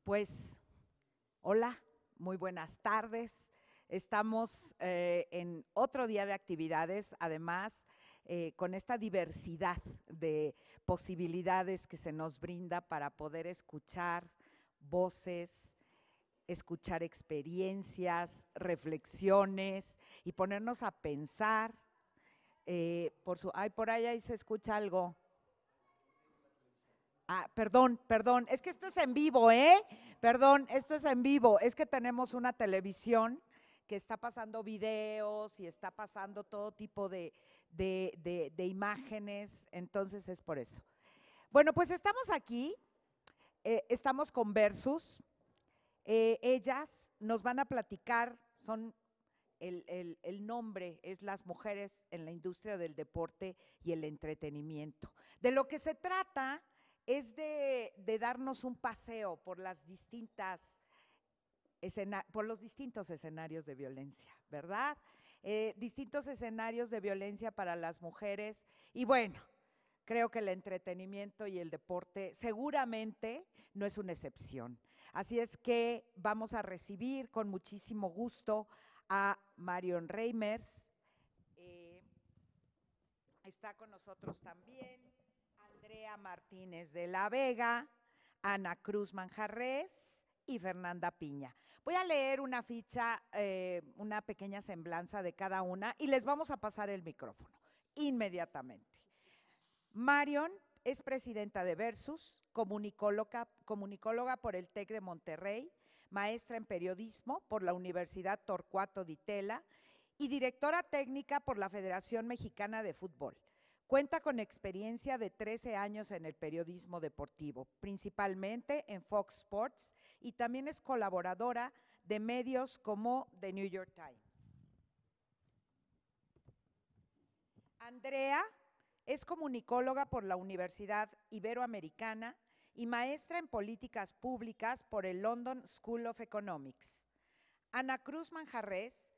Pues, hola, muy buenas tardes. Estamos en otro día de actividades, además con esta diversidad de posibilidades que se nos brinda para poder escuchar voces, escuchar experiencias, reflexiones y ponernos a pensar. Por ahí se escucha algo. Perdón, es que esto es en vivo, ¿eh? Perdón, esto es en vivo, es que tenemos una televisión que está pasando videos y está pasando todo tipo de imágenes, entonces es por eso. Bueno, pues estamos aquí, estamos con Versus, ellas nos van a platicar, el nombre es Las mujeres en la industria del deporte y el entretenimiento. De lo que se trata es de darnos un paseo por por los distintos escenarios de violencia, ¿verdad? Distintos escenarios de violencia para las mujeres y bueno, creo que el entretenimiento y el deporte seguramente no es una excepción. Así es que vamos a recibir con muchísimo gusto a Marion Reimers. Está con nosotros también Andrea Martínez de la Vega, Ana Cruz Manjarres y Fernanda Piña. Voy a leer una ficha, una pequeña semblanza de cada una y les vamos a pasar el micrófono inmediatamente. Marion es presidenta de Versus, comunicóloga por el TEC de Monterrey, maestra en periodismo por la Universidad Torcuato Di Tella y directora técnica por la Federación Mexicana de Fútbol. Cuenta con experiencia de 13 años en el periodismo deportivo, principalmente en Fox Sports, y también es colaboradora de medios como The New York Times. Andrea es comunicóloga por la Universidad Iberoamericana y maestra en políticas públicas por el London School of Economics. Ana Cruz Manjarres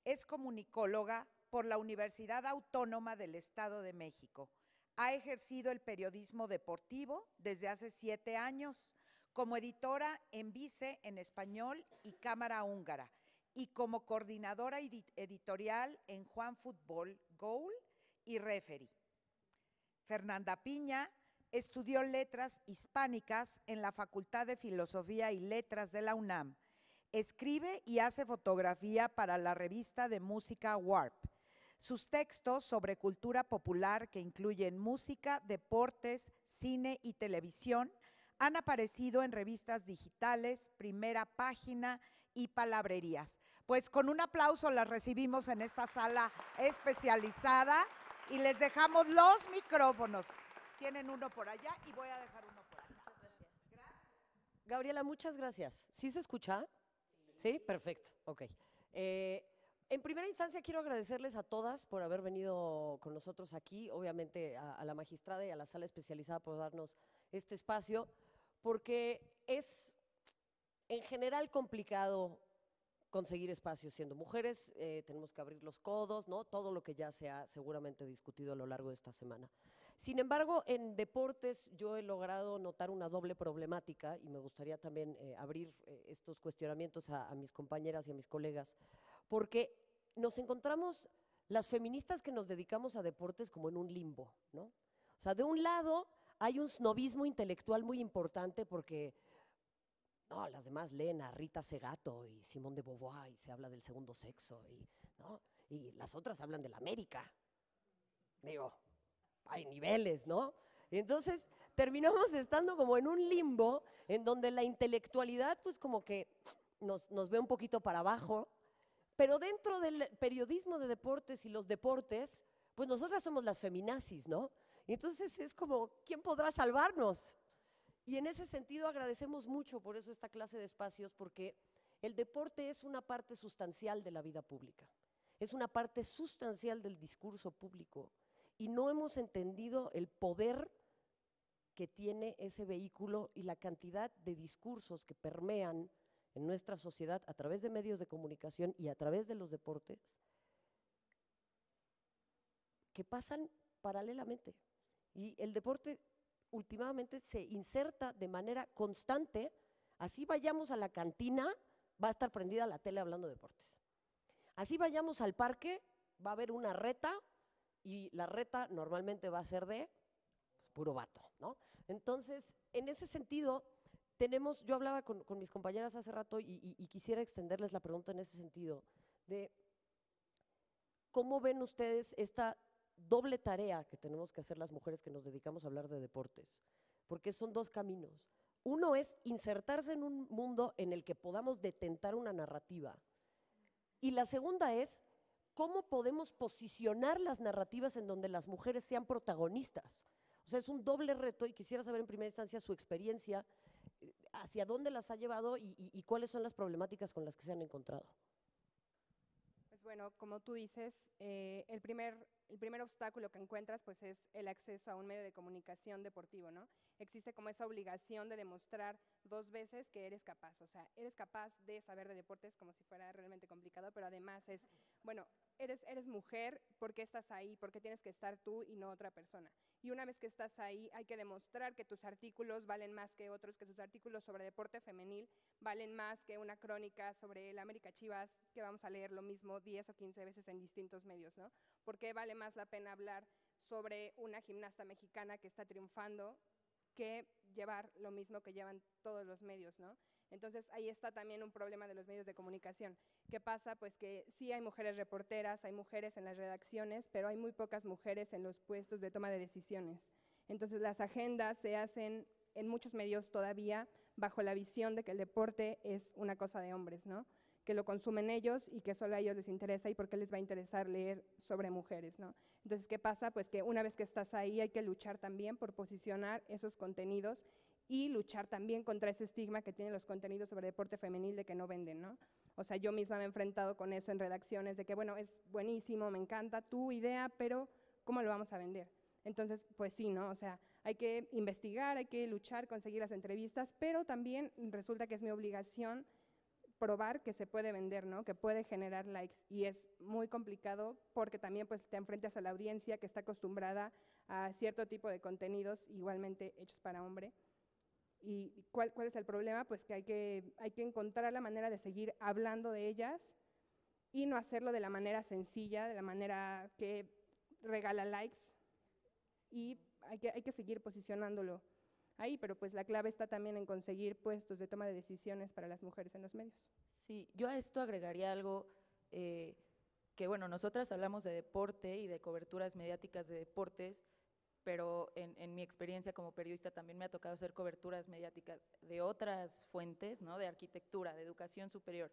es comunicóloga por la Universidad Autónoma del Estado de México. Ha ejercido el periodismo deportivo desde hace 7 años como editora en Vice en español y Cámara Húngara y como coordinadora editorial en Juan Fútbol, Goal y Referee. Fernanda Piña estudió letras hispánicas en la Facultad de Filosofía y Letras de la UNAM. Escribe y hace fotografía para la revista de música Warp. Sus textos sobre cultura popular, que incluyen música, deportes, cine y televisión, han aparecido en revistas digitales, Primera Página y Palabrerías. Pues con un aplauso las recibimos en esta sala especializada y les dejamos los micrófonos. Tienen uno por allá y voy a dejar uno por acá. Muchas gracias. Gabriela, muchas gracias. ¿Sí se escucha? Sí, perfecto, ok. En primera instancia quiero agradecerles a todas por haber venido con nosotros aquí, obviamente a la magistrada y a la sala especializada por darnos este espacio, porque es en general complicado conseguir espacios siendo mujeres, tenemos que abrir los codos, ¿no? Todo lo que ya se ha seguramente discutido a lo largo de esta semana. Sin embargo, en deportes yo he logrado notar una doble problemática y me gustaría también abrir estos cuestionamientos a mis compañeras y a mis colegas, porque nos encontramos las feministas que nos dedicamos a deportes como en un limbo, ¿no? O sea, de un lado hay un snobismo intelectual muy importante porque no, las demás leen a Rita Segato y Simone de Beauvoir y se habla del segundo sexo, ¿no? Y las otras hablan de la América. Digo, hay niveles, ¿no? Y entonces terminamos estando como en un limbo en donde la intelectualidad pues como que nos ve un poquito para abajo, pero dentro del periodismo de deportes y los deportes, pues nosotras somos las feminazis, ¿no? Y entonces es como, ¿quién podrá salvarnos? Y en ese sentido agradecemos mucho por eso esta clase de espacios, porque el deporte es una parte sustancial de la vida pública, es una parte sustancial del discurso público y no hemos entendido el poder que tiene ese vehículo y la cantidad de discursos que permean en nuestra sociedad a través de medios de comunicación y a través de los deportes que pasan paralelamente. Y el deporte últimamente se inserta de manera constante Así vayamos a la cantina, va a estar prendida la tele hablando de deportes. Así vayamos al parque, va a haber una reta y la reta normalmente va a ser de pues, puro vato, ¿no? Entonces, en ese sentido, yo hablaba con mis compañeras hace rato y quisiera extenderles la pregunta en ese sentido, de cómo ven ustedes esta doble tarea que tenemos que hacer las mujeres que nos dedicamos a hablar de deportes, porque son dos caminos. Uno es insertarse en un mundo en el que podamos detentar una narrativa, y la segunda es cómo podemos posicionar las narrativas en donde las mujeres sean protagonistas. O sea, es un doble reto y quisiera saber en primera instancia su experiencia, hacia dónde las ha llevado y cuáles son las problemáticas con las que se han encontrado. Pues bueno, como tú dices, el primer obstáculo que encuentras pues es el acceso a un medio de comunicación deportivo, ¿no? Existe como esa obligación de demostrar 2 veces que eres capaz, o sea, eres capaz de saber de deportes como si fuera realmente complicado, pero además es, bueno, eres mujer, ¿por qué estás ahí? ¿Por qué tienes que estar tú y no otra persona? Y una vez que estás ahí, hay que demostrar que tus artículos valen más que otros, que tus artículos sobre deporte femenil valen más que una crónica sobre el América Chivas, que vamos a leer lo mismo 10 o 15 veces en distintos medios, ¿no? ¿Por qué vale más la pena hablar sobre una gimnasta mexicana que está triunfando que llevar lo mismo que llevan todos los medios, ¿no? Entonces, ahí está también un problema de los medios de comunicación. ¿Qué pasa? Pues que sí hay mujeres reporteras, hay mujeres en las redacciones, pero hay muy pocas mujeres en los puestos de toma de decisiones. Entonces, las agendas se hacen en muchos medios todavía bajo la visión de que el deporte es una cosa de hombres, ¿no? Que lo consumen ellos y que solo a ellos les interesa y por qué les va a interesar leer sobre mujeres, ¿no? Entonces, ¿qué pasa? Pues que una vez que estás ahí hay que luchar también por posicionar esos contenidos y luchar también contra ese estigma que tienen los contenidos sobre deporte femenil de que no venden, ¿no? O sea, yo misma me he enfrentado con eso en redacciones de que, bueno, es buenísimo, me encanta tu idea, pero ¿cómo lo vamos a vender? Entonces, pues sí, ¿no? O sea, hay que investigar, hay que luchar, conseguir las entrevistas, pero también resulta que es mi obligación probar que se puede vender, ¿no? Que puede generar likes, y es muy complicado porque también pues te enfrentas a la audiencia que está acostumbrada a cierto tipo de contenidos igualmente hechos para hombre. ¿Y cuál es el problema? Pues que hay que encontrar la manera de seguir hablando de ellas y no hacerlo de la manera sencilla, de la manera que regala likes, y hay que seguir posicionándolo ahí, pero pues la clave está también en conseguir puestos de toma de decisiones para las mujeres en los medios. Sí, yo a esto agregaría algo que, bueno, nosotras hablamos de deporte y de coberturas mediáticas de deportes, pero en mi experiencia como periodista también me ha tocado hacer coberturas mediáticas de otras fuentes, ¿no? De arquitectura, de educación superior,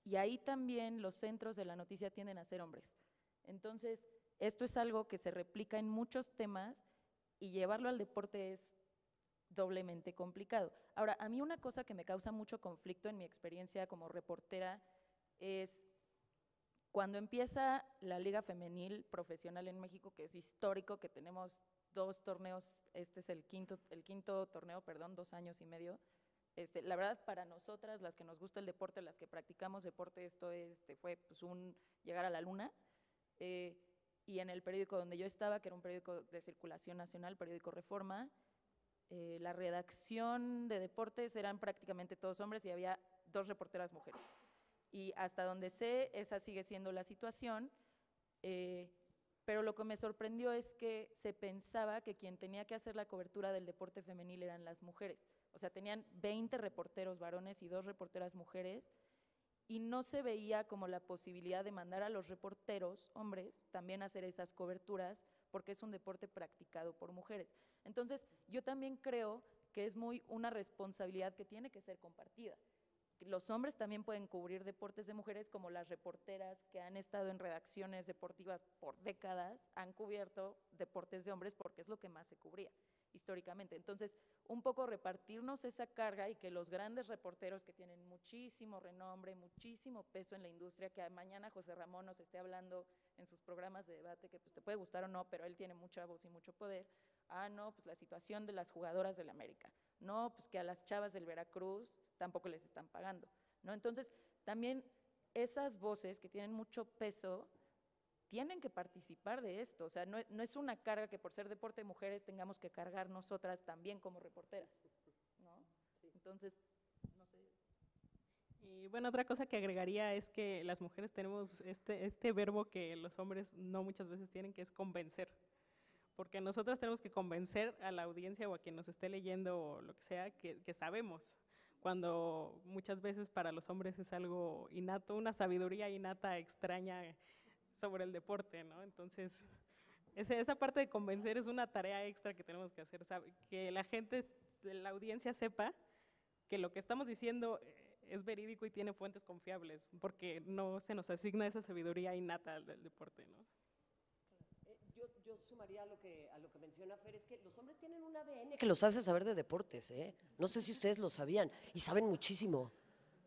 y ahí también los centros de la noticia tienden a ser hombres. Entonces, esto es algo que se replica en muchos temas y llevarlo al deporte es doblemente complicado. Ahora, a mí una cosa que me causa mucho conflicto en mi experiencia como reportera es cuando empieza la Liga Femenil Profesional en México, que es histórico, que tenemos 2 torneos, este es el quinto torneo, perdón, 2 años y medio. La verdad, para nosotras, las que nos gusta el deporte, las que practicamos deporte, esto fue pues, un llegar a la luna. Y en el periódico donde yo estaba, que era un periódico de circulación nacional, periódico Reforma, la redacción de deportes eran prácticamente todos hombres y había 2 reporteras mujeres. Y hasta donde sé, esa sigue siendo la situación, pero lo que me sorprendió es que se pensaba que quien tenía que hacer la cobertura del deporte femenil eran las mujeres. O sea, tenían 20 reporteros varones y 2 reporteras mujeres, y no se veía como la posibilidad de mandar a los reporteros hombres también a hacer esas coberturas, porque es un deporte practicado por mujeres. Entonces, yo también creo que es muy una responsabilidad que tiene que ser compartida. Los hombres también pueden cubrir deportes de mujeres, como las reporteras que han estado en redacciones deportivas por décadas han cubierto deportes de hombres porque es lo que más se cubría históricamente. Entonces, un poco repartirnos esa carga y que los grandes reporteros que tienen muchísimo renombre, muchísimo peso en la industria, que mañana José Ramón nos esté hablando en sus programas de debate, que pues te puede gustar o no, pero él tiene mucha voz y mucho poder. No, pues la situación de las jugadoras del América. No, pues que a las chavas del Veracruz tampoco les están pagando, ¿no? Entonces, también esas voces que tienen mucho peso tienen que participar de esto. O sea, no es una carga que por ser deporte de mujeres tengamos que cargar nosotras también como reporteras, ¿no? Sí. Entonces, no Y bueno, otra cosa que agregaría es que las mujeres tenemos este verbo que los hombres no muchas veces tienen, que es convencer. Porque nosotras tenemos que convencer a la audiencia o a quien nos esté leyendo o lo que sea, que sabemos, cuando muchas veces para los hombres es algo innato, una sabiduría innata extraña sobre el deporte, ¿no? Entonces, esa parte de convencer es una tarea extra que tenemos que hacer, que la gente, la audiencia sepa que lo que estamos diciendo es verídico y tiene fuentes confiables, porque no se nos asigna esa sabiduría innata del deporte, ¿no? Yo sumaría a lo que menciona Fer, es que los hombres tienen un ADN que los hace saber de deportes, ¿eh? No sé si ustedes lo sabían, y saben muchísimo.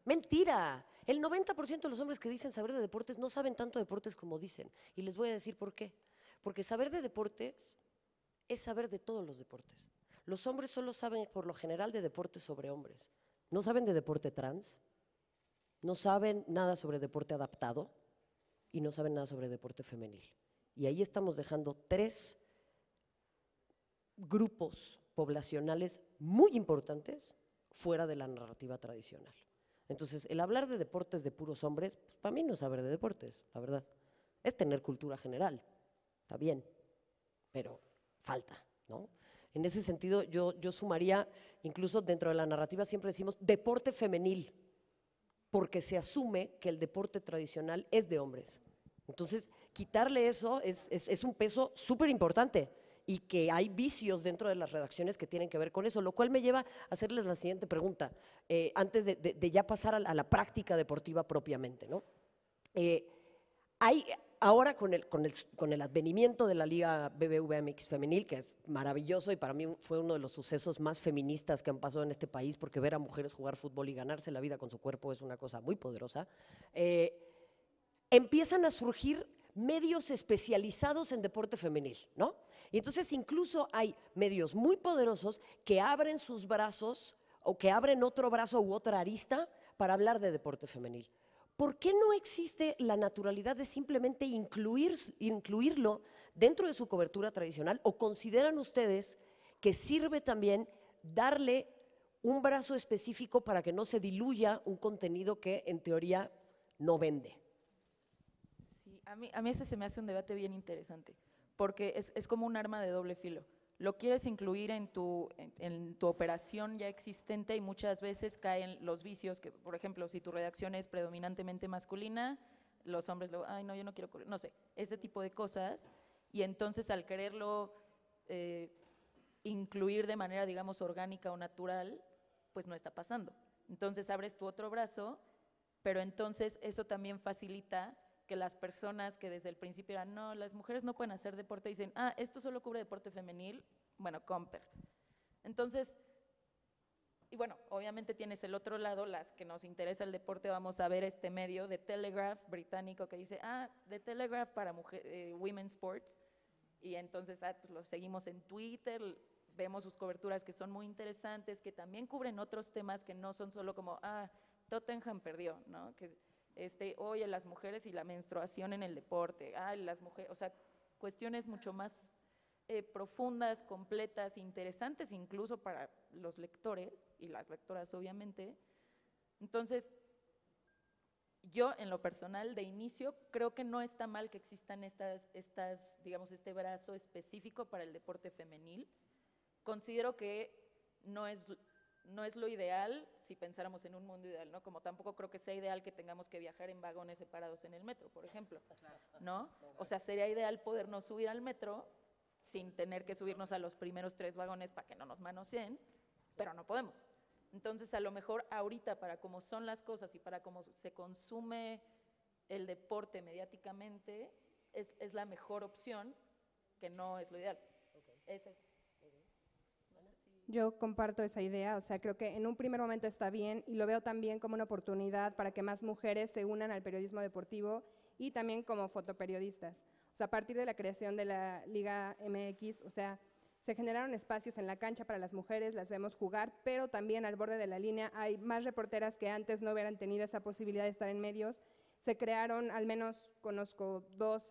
¡Mentira! El 90% de los hombres que dicen saber de deportes no saben tanto de deportes como dicen, y les voy a decir por qué. Porque saber de deportes es saber de todos los deportes. Los hombres solo saben, por lo general, de deportes sobre hombres. No saben de deporte trans, no saben nada sobre deporte adaptado y no saben nada sobre deporte femenil. Y ahí estamos dejando 3 grupos poblacionales muy importantes fuera de la narrativa tradicional. Entonces, el hablar de deportes de puros hombres, pues, para mí no es saber de deportes, la verdad. Es tener cultura general, está bien, pero falta, ¿no? En ese sentido, yo sumaría, incluso dentro de la narrativa siempre decimos deporte femenil, porque se asume que el deporte tradicional es de hombres. Entonces, quitarle eso es un peso súper importante y que hay vicios dentro de las redacciones que tienen que ver con eso, lo cual me lleva a hacerles la siguiente pregunta, antes de ya pasar a la práctica deportiva propiamente, ¿no? Hay ahora con el advenimiento de la Liga BBVA MX femenil, que es maravilloso y para mí fue uno de los sucesos más feministas que han pasado en este país, porque ver a mujeres jugar fútbol y ganarse la vida con su cuerpo es una cosa muy poderosa, empiezan a surgir medios especializados en deporte femenil, ¿no? Y entonces incluso hay medios muy poderosos que abren sus brazos o que abren otro brazo u otra arista para hablar de deporte femenil. ¿Por qué no existe la naturalidad de simplemente incluirlo dentro de su cobertura tradicional? ¿O consideran ustedes que sirve también darle un brazo específico para que no se diluya un contenido que en teoría no vende? Sí, a mí este se me hace un debate bien interesante, porque es como un arma de doble filo. Lo quieres incluir en tu operación ya existente y muchas veces caen los vicios, que por ejemplo, si tu redacción es predominantemente masculina, los hombres luego, ay no, yo no quiero correr, no sé, ese tipo de cosas, y entonces al quererlo incluir de manera, digamos, orgánica o natural, pues no está pasando. Entonces abres tu otro brazo, pero entonces eso también facilita que las personas que desde el principio eran, no, las mujeres no pueden hacer deporte, dicen, ah, esto solo cubre deporte femenil, bueno, Comper. Entonces, y bueno, obviamente tienes el otro lado, las que nos interesa el deporte, vamos a ver este medio de Telegraph británico que dice, ah, de Telegraph para Women's Sports, y entonces pues lo seguimos en Twitter, vemos sus coberturas que son muy interesantes, que también cubren otros temas que no son solo como, ah, Tottenham perdió, ¿no? Que oye, las mujeres y la menstruación en el deporte, las mujeres, o sea, cuestiones mucho más profundas, completas, interesantes incluso para los lectores y las lectoras obviamente. Entonces, yo en lo personal de inicio creo que no está mal que existan digamos, este brazo específico para el deporte femenil. Considero que no es lo ideal si pensáramos en un mundo ideal, ¿no? Como tampoco creo que sea ideal que tengamos que viajar en vagones separados en el metro, por ejemplo, ¿no? O sea, sería ideal podernos subir al metro sin tener que subirnos a los primeros 3 vagones para que no nos manoseen, pero no podemos. Entonces, a lo mejor ahorita, para cómo son las cosas y para cómo se consume el deporte mediáticamente, es la mejor opción, que no es lo ideal. Esa es. Yo comparto esa idea, o sea, creo que en un primer momento está bien y lo veo también como una oportunidad para que más mujeres se unan al periodismo deportivo y también como fotoperiodistas. O sea, a partir de la creación de la Liga MX, o sea, se generaron espacios en la cancha para las mujeres, las vemos jugar, pero también al borde de la línea hay más reporteras que antes no hubieran tenido esa posibilidad de estar en medios. Se crearon, al menos conozco 2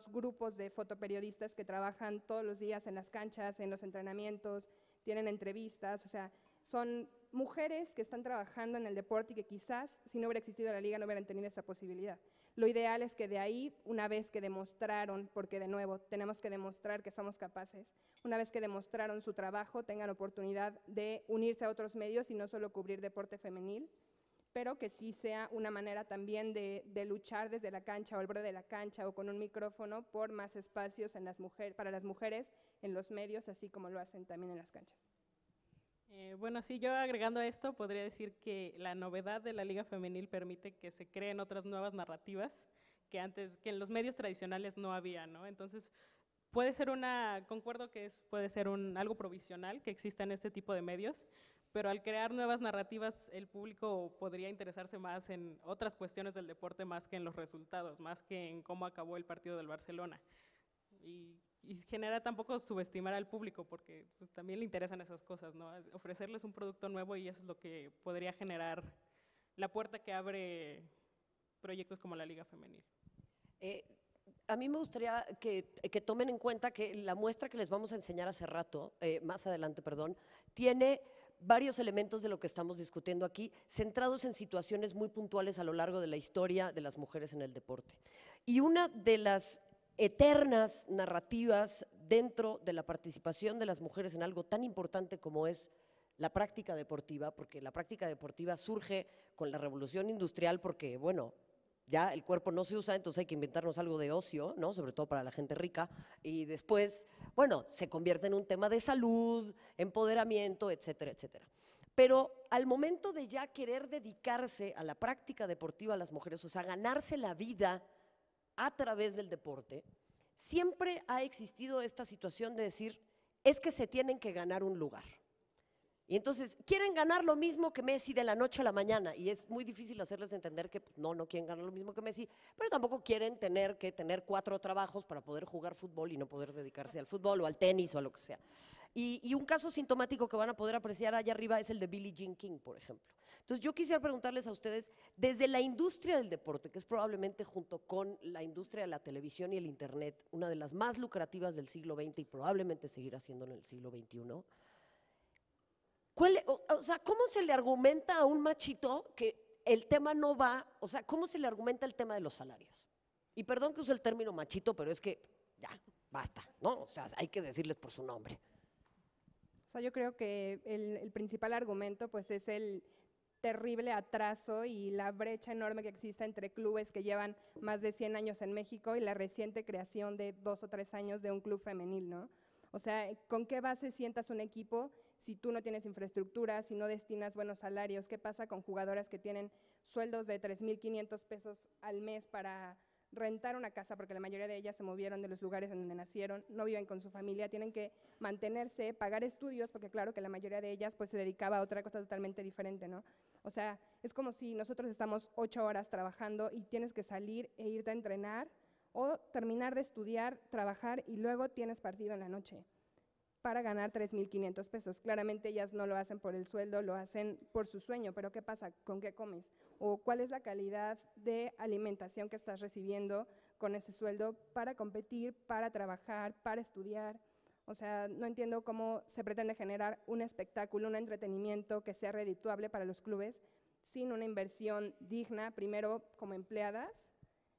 grupos de fotoperiodistas que trabajan todos los días en las canchas, en los entrenamientos, tienen entrevistas, o sea, son mujeres que están trabajando en el deporte y que quizás si no hubiera existido la liga no hubieran tenido esa posibilidad. Lo ideal es que de ahí, una vez que demostraron, porque de nuevo tenemos que demostrar que somos capaces, una vez que demostraron su trabajo, tengan oportunidad de unirse a otros medios y no solo cubrir deporte femenil, pero que sí sea una manera también de luchar desde la cancha o al borde de la cancha o con un micrófono por más espacios en para las mujeres en los medios, así como lo hacen también en las canchas. Bueno, sí, yo agregando a esto podría decir que la novedad de la Liga Femenil permite que se creen otras nuevas narrativas que en los medios tradicionales no había, ¿no? Entonces, puede ser concuerdo que puede ser algo provisional que exista en este tipo de medios, pero al crear nuevas narrativas el público podría interesarse más en otras cuestiones del deporte más que en los resultados, más que en cómo acabó el partido del Barcelona. Y genera tampoco subestimar al público porque pues, también le interesan esas cosas, ¿no? Ofrecerles un producto nuevo y eso es lo que podría generar la puerta que abre proyectos como la Liga Femenil. A mí me gustaría que tomen en cuenta que la muestra que les vamos a enseñar más adelante, tiene varios elementos de lo que estamos discutiendo aquí, centrados en situaciones muy puntuales a lo largo de la historia de las mujeres en el deporte. Y una de las eternas narrativas dentro de la participación de las mujeres en algo tan importante como es la práctica deportiva, porque la práctica deportiva surge con la revolución industrial porque, bueno, ya el cuerpo no se usa, entonces hay que inventarnos algo de ocio, ¿no? Sobre todo para la gente rica, y después, bueno, se convierte en un tema de salud, empoderamiento, etcétera, etcétera. Pero al momento de ya querer dedicarse a la práctica deportiva a las mujeres, o sea, ganarse la vida a través del deporte, siempre ha existido esta situación de decir, es que se tienen que ganar un lugar. Y entonces quieren ganar lo mismo que Messi de la noche a la mañana y es muy difícil hacerles entender que pues, no quieren ganar lo mismo que Messi, pero tampoco quieren tener que tener 4 trabajos para poder jugar fútbol y no poder dedicarse al fútbol o al tenis o a lo que sea. Y un caso sintomático que van a poder apreciar allá arriba es el de Billie Jean King, por ejemplo. Entonces yo quisiera preguntarles a ustedes, desde la industria del deporte, que es probablemente junto con la industria de la televisión y el internet, una de las más lucrativas del siglo XX y probablemente seguirá siendo en el siglo XXI, o sea, ¿cómo se le argumenta a un machito que el tema no va, o sea, cómo se le argumenta el tema de los salarios? Y perdón que use el término machito, pero es que ya, basta, ¿no? O sea, hay que decirles por su nombre. O sea, yo creo que el principal argumento pues es el terrible atraso y la brecha enorme que existe entre clubes que llevan más de 100 años en México y la reciente creación de 2 o 3 años de un club femenil, ¿no? O sea, ¿con qué base sientas un equipo si tú no tienes infraestructura, si no destinas buenos salarios? ¿Qué pasa con jugadoras que tienen sueldos de 3,500 pesos al mes para rentar una casa, porque la mayoría de ellas se movieron de los lugares en donde nacieron, no viven con su familia, tienen que mantenerse, pagar estudios, porque claro que la mayoría de ellas pues se dedicaba a otra cosa totalmente diferente, ¿no? O sea, es como si nosotros estamos 8 horas trabajando y tienes que salir e irte a entrenar o terminar de estudiar, trabajar y luego tienes partido en la noche para ganar 3,500 pesos. Claramente ellas no lo hacen por el sueldo, lo hacen por su sueño, pero ¿qué pasa? ¿Con qué comes? ¿O cuál es la calidad de alimentación que estás recibiendo con ese sueldo para competir, para trabajar, para estudiar? O sea, no entiendo cómo se pretende generar un espectáculo, un entretenimiento que sea redituable para los clubes sin una inversión digna, primero como empleadas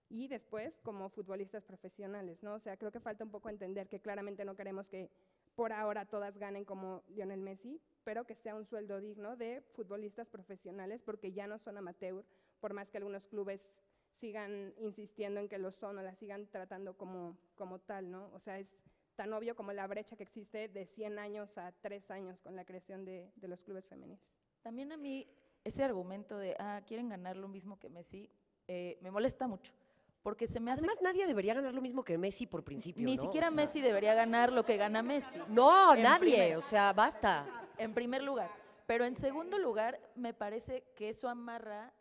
y después como futbolistas profesionales, ¿no? O sea, creo que falta un poco entender que claramente no queremos que por ahora todas ganen como Lionel Messi, pero que sea un sueldo digno de futbolistas profesionales, porque ya no son amateur, por más que algunos clubes sigan insistiendo en que lo son o la sigan tratando como tal, ¿no? O sea, es tan obvio como la brecha que existe de 100 años a 3 años con la creación de los clubes femeniles. También a mí ese argumento de, quieren ganar lo mismo que Messi, me molesta mucho. Porque se me hace… Además, nadie debería ganar lo mismo que Messi por principio, Ni ¿no? siquiera o sea, Messi debería ganar lo que gana Messi. No, nadie, o sea, basta. En primer lugar. Pero en segundo lugar, me parece que eso amarra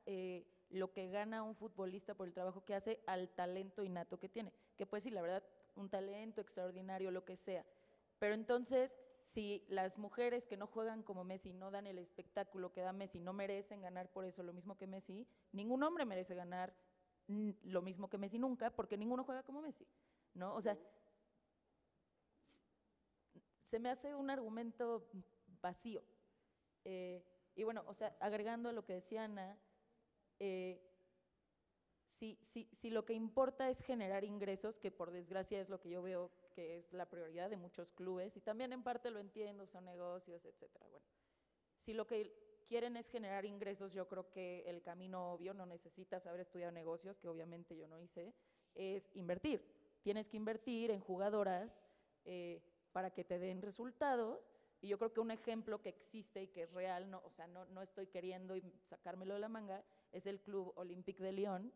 lo que gana un futbolista por el trabajo que hace al talento innato que tiene. Que pues sí, la verdad, un talento extraordinario, lo que sea. Pero entonces, si las mujeres que no juegan como Messi no dan el espectáculo que da Messi, no merecen ganar por eso lo mismo que Messi, ningún hombre merece ganar lo mismo que Messi nunca, porque ninguno juega como Messi, ¿no? O sea, se me hace un argumento vacío. Y bueno, o sea, agregando a lo que decía Ana, si lo que importa es generar ingresos, que por desgracia es lo que yo veo que es la prioridad de muchos clubes, y también en parte lo entiendo, son negocios, etcétera. Bueno, si lo que quieren es generar ingresos, yo creo que el camino obvio, no necesitas haber estudiado negocios, que obviamente yo no hice, es invertir. Tienes que invertir en jugadoras para que te den resultados, y yo creo que un ejemplo que existe y que es real, no, o sea, no estoy queriendo sacármelo de la manga, es el Club Olympique de Lyon,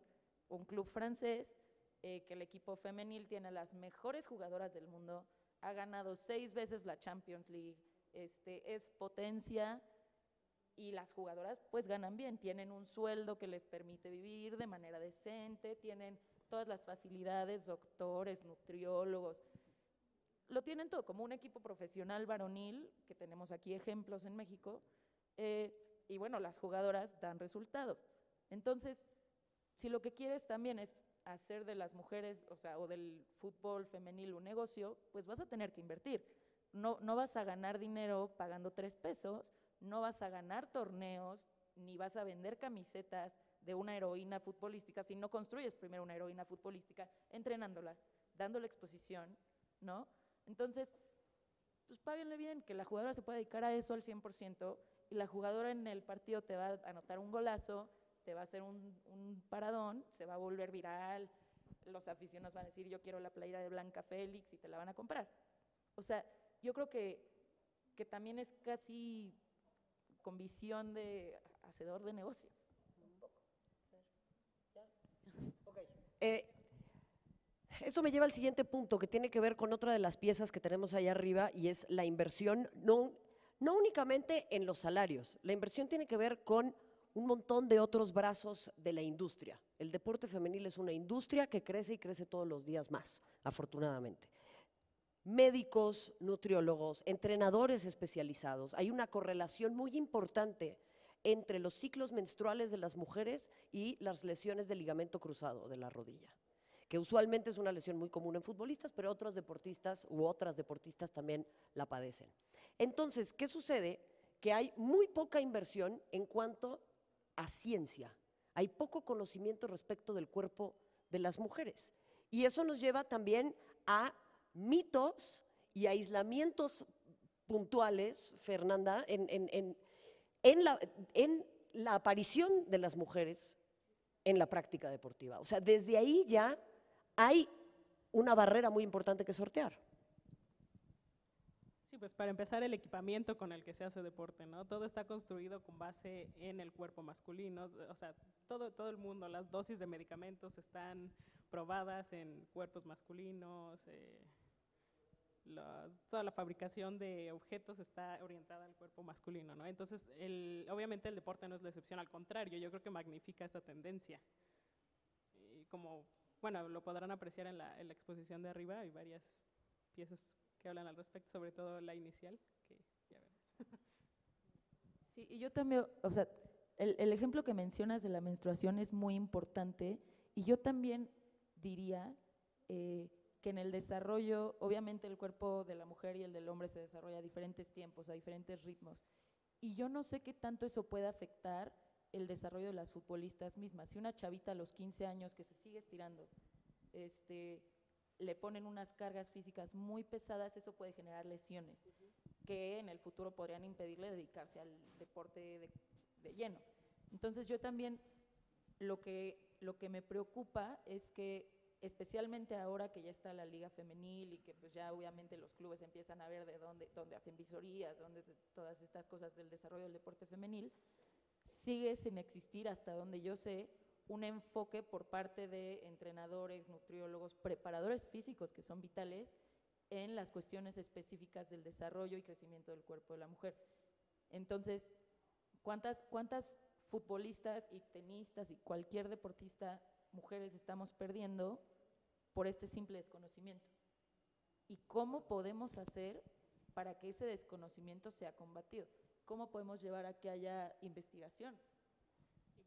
un club francés, que el equipo femenil tiene las mejores jugadoras del mundo, ha ganado 6 veces la Champions League, es potencia, y las jugadoras pues ganan bien, tienen un sueldo que les permite vivir de manera decente, tienen todas las facilidades, doctores, nutriólogos, lo tienen todo, como un equipo profesional varonil, que tenemos aquí ejemplos en México, y bueno, las jugadoras dan resultados. Entonces, si lo que quieres también es hacer de las mujeres, o sea, o del fútbol femenil un negocio, pues vas a tener que invertir. No vas a ganar dinero pagando 3 pesos, no vas a ganar torneos, ni vas a vender camisetas de una heroína futbolística si no construyes primero una heroína futbolística, entrenándola, dándole exposición, ¿no? Entonces, pues páguenle bien, que la jugadora se pueda dedicar a eso al 100%, y la jugadora en el partido te va a anotar un golazo, te va a hacer un paradón, se va a volver viral, los aficionados van a decir, yo quiero la playera de Blanca Félix, y te la van a comprar. O sea, yo creo que también es casi con visión de hacedor de negocios. Eso me lleva al siguiente punto, que tiene que ver con otra de las piezas que tenemos allá arriba, y es la inversión, no únicamente en los salarios, la inversión tiene que ver con un montón de otros brazos de la industria. El deporte femenil es una industria que crece y crece todos los días más, afortunadamente. Médicos, nutriólogos, entrenadores especializados. Hay una correlación muy importante entre los ciclos menstruales de las mujeres y las lesiones del ligamento cruzado de la rodilla, que usualmente es una lesión muy común en futbolistas, pero otros deportistas u otras deportistas también la padecen. Entonces, ¿qué sucede? Que hay muy poca inversión en cuanto a ciencia. Hay poco conocimiento respecto del cuerpo de las mujeres. Y eso nos lleva también a mitos y aislamientos puntuales, Fernanda, en la aparición de las mujeres en la práctica deportiva. O sea, desde ahí ya hay una barrera muy importante que sortear. Sí, pues para empezar, el equipamiento con el que se hace deporte, ¿no? Todo está construido con base en el cuerpo masculino, o sea, todo el mundo, las dosis de medicamentos están probadas en cuerpos masculinos, toda la fabricación de objetos está orientada al cuerpo masculino, ¿no? Entonces, obviamente el deporte no es la excepción, al contrario, yo creo que magnifica esta tendencia. Y como, bueno, lo podrán apreciar en la exposición de arriba, hay varias piezas que hablan al respecto, sobre todo la inicial, que ya verán. Sí, y yo también, o sea, el ejemplo que mencionas de la menstruación es muy importante, y yo también diría que en el desarrollo, obviamente el cuerpo de la mujer y el del hombre se desarrolla a diferentes tiempos, a diferentes ritmos, y yo no sé qué tanto eso puede afectar el desarrollo de las futbolistas mismas. Si una chavita a los 15 años que se sigue estirando, le ponen unas cargas físicas muy pesadas, eso puede generar lesiones que en el futuro podrían impedirle dedicarse al deporte de lleno. Entonces yo también lo que me preocupa es que, especialmente ahora que ya está la liga femenil y que pues ya obviamente los clubes empiezan a ver de dónde hacen visorías, dónde todas estas cosas del desarrollo del deporte femenil, sigue sin existir, hasta donde yo sé, un enfoque por parte de entrenadores, nutriólogos, preparadores físicos que son vitales en las cuestiones específicas del desarrollo y crecimiento del cuerpo de la mujer. Entonces, ¿cuántas futbolistas y tenistas y cualquier deportista mujeres estamos perdiendo por este simple desconocimiento? ¿Y cómo podemos hacer para que ese desconocimiento sea combatido? ¿Cómo podemos llevar a que haya investigación?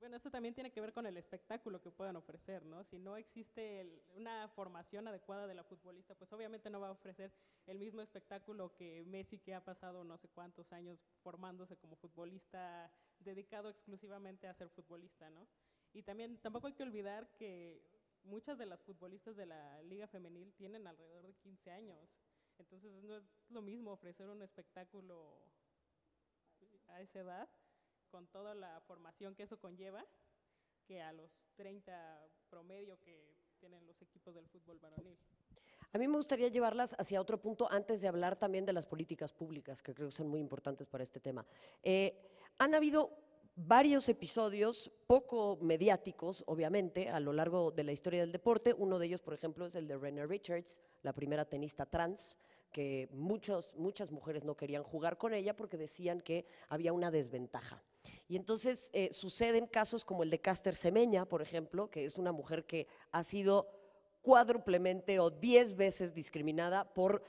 Bueno, esto también tiene que ver con el espectáculo que puedan ofrecer, ¿no? Si no existe una formación adecuada de la futbolista, pues obviamente no va a ofrecer el mismo espectáculo que Messi, que ha pasado no sé cuántos años formándose como futbolista, dedicado exclusivamente a ser futbolista, ¿no? Y también tampoco hay que olvidar que muchas de las futbolistas de la Liga Femenil tienen alrededor de 15 años, entonces no es lo mismo ofrecer un espectáculo a esa edad, con toda la formación que eso conlleva, que a los 30 promedio que tienen los equipos del fútbol varonil. A mí me gustaría llevarlas hacia otro punto antes de hablar también de las políticas públicas, que creo que son muy importantes para este tema. Han habido varios episodios poco mediáticos, obviamente, a lo largo de la historia del deporte. Uno de ellos, por ejemplo, es el de Renee Richards, la primera tenista trans, que muchas mujeres no querían jugar con ella porque decían que había una desventaja. Y entonces suceden casos como el de Caster Semenya, por ejemplo, que es una mujer que ha sido cuádruplemente o 10 veces discriminada por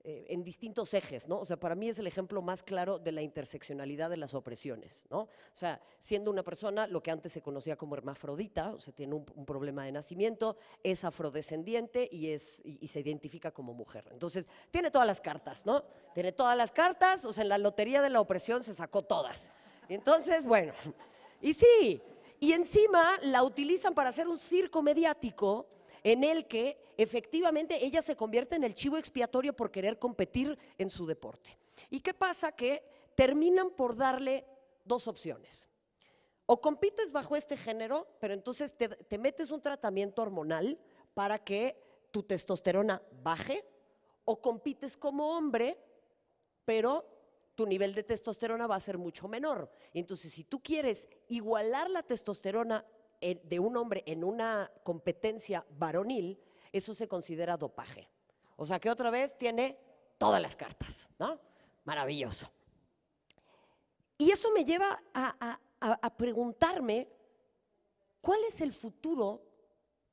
en distintos ejes, ¿no? O sea, para mí es el ejemplo más claro de la interseccionalidad de las opresiones, ¿no? O sea, siendo una persona, lo que antes se conocía como hermafrodita, o sea, tiene un problema de nacimiento, es afrodescendiente y se identifica como mujer. Entonces, tiene todas las cartas, ¿no? Tiene todas las cartas, o sea, en la lotería de la opresión se sacó todas. Entonces, bueno, y sí, y encima la utilizan para hacer un circo mediático en el que efectivamente ella se convierte en el chivo expiatorio por querer competir en su deporte. ¿Y qué pasa? Que terminan por darle dos opciones. O compites bajo este género, pero entonces te metes un tratamiento hormonal para que tu testosterona baje, o compites como hombre, pero tu nivel de testosterona va a ser mucho menor. Entonces, si tú quieres igualar la testosterona de un hombre en una competencia varonil, eso se considera dopaje. O sea que otra vez tiene todas las cartas, ¿no? Maravilloso. Y eso me lleva a preguntarme, ¿cuál es el futuro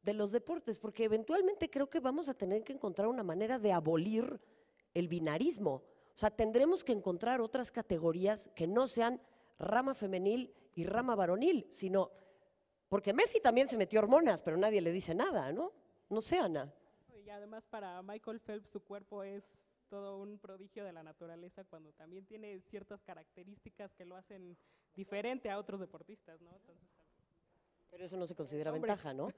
de los deportes? Porque eventualmente creo que vamos a tener que encontrar una manera de abolir el binarismo. O sea, tendremos que encontrar otras categorías que no sean rama femenil y rama varonil, sino... Porque Messi también se metió hormonas, pero nadie le dice nada, ¿no? No sé, Ana. Y además para Michael Phelps su cuerpo es todo un prodigio de la naturaleza, cuando también tiene ciertas características que lo hacen diferente a otros deportistas, ¿no? Entonces, pero eso no se considera ventaja, ¿no?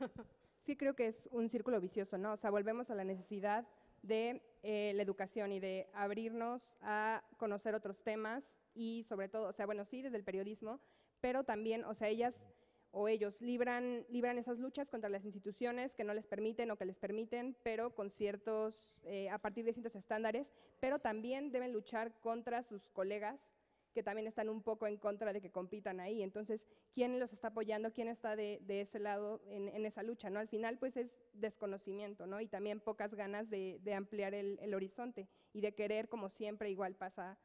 Sí, creo que es un círculo vicioso, ¿no? O sea, volvemos a la necesidad de la educación y de abrirnos a conocer otros temas y sobre todo, o sea, bueno, sí, desde el periodismo, pero también, o sea, ellas o ellos libran esas luchas contra las instituciones que no les permiten o que les permiten, pero con ciertos, a partir de distintos estándares, pero también deben luchar contra sus colegas que también están un poco en contra de que compitan ahí. Entonces, ¿quién los está apoyando? ¿Quién está de ese lado en esa lucha? ¿No? Al final, pues es desconocimiento, ¿no? Y también pocas ganas de ampliar el horizonte y de querer, como siempre, igual pasa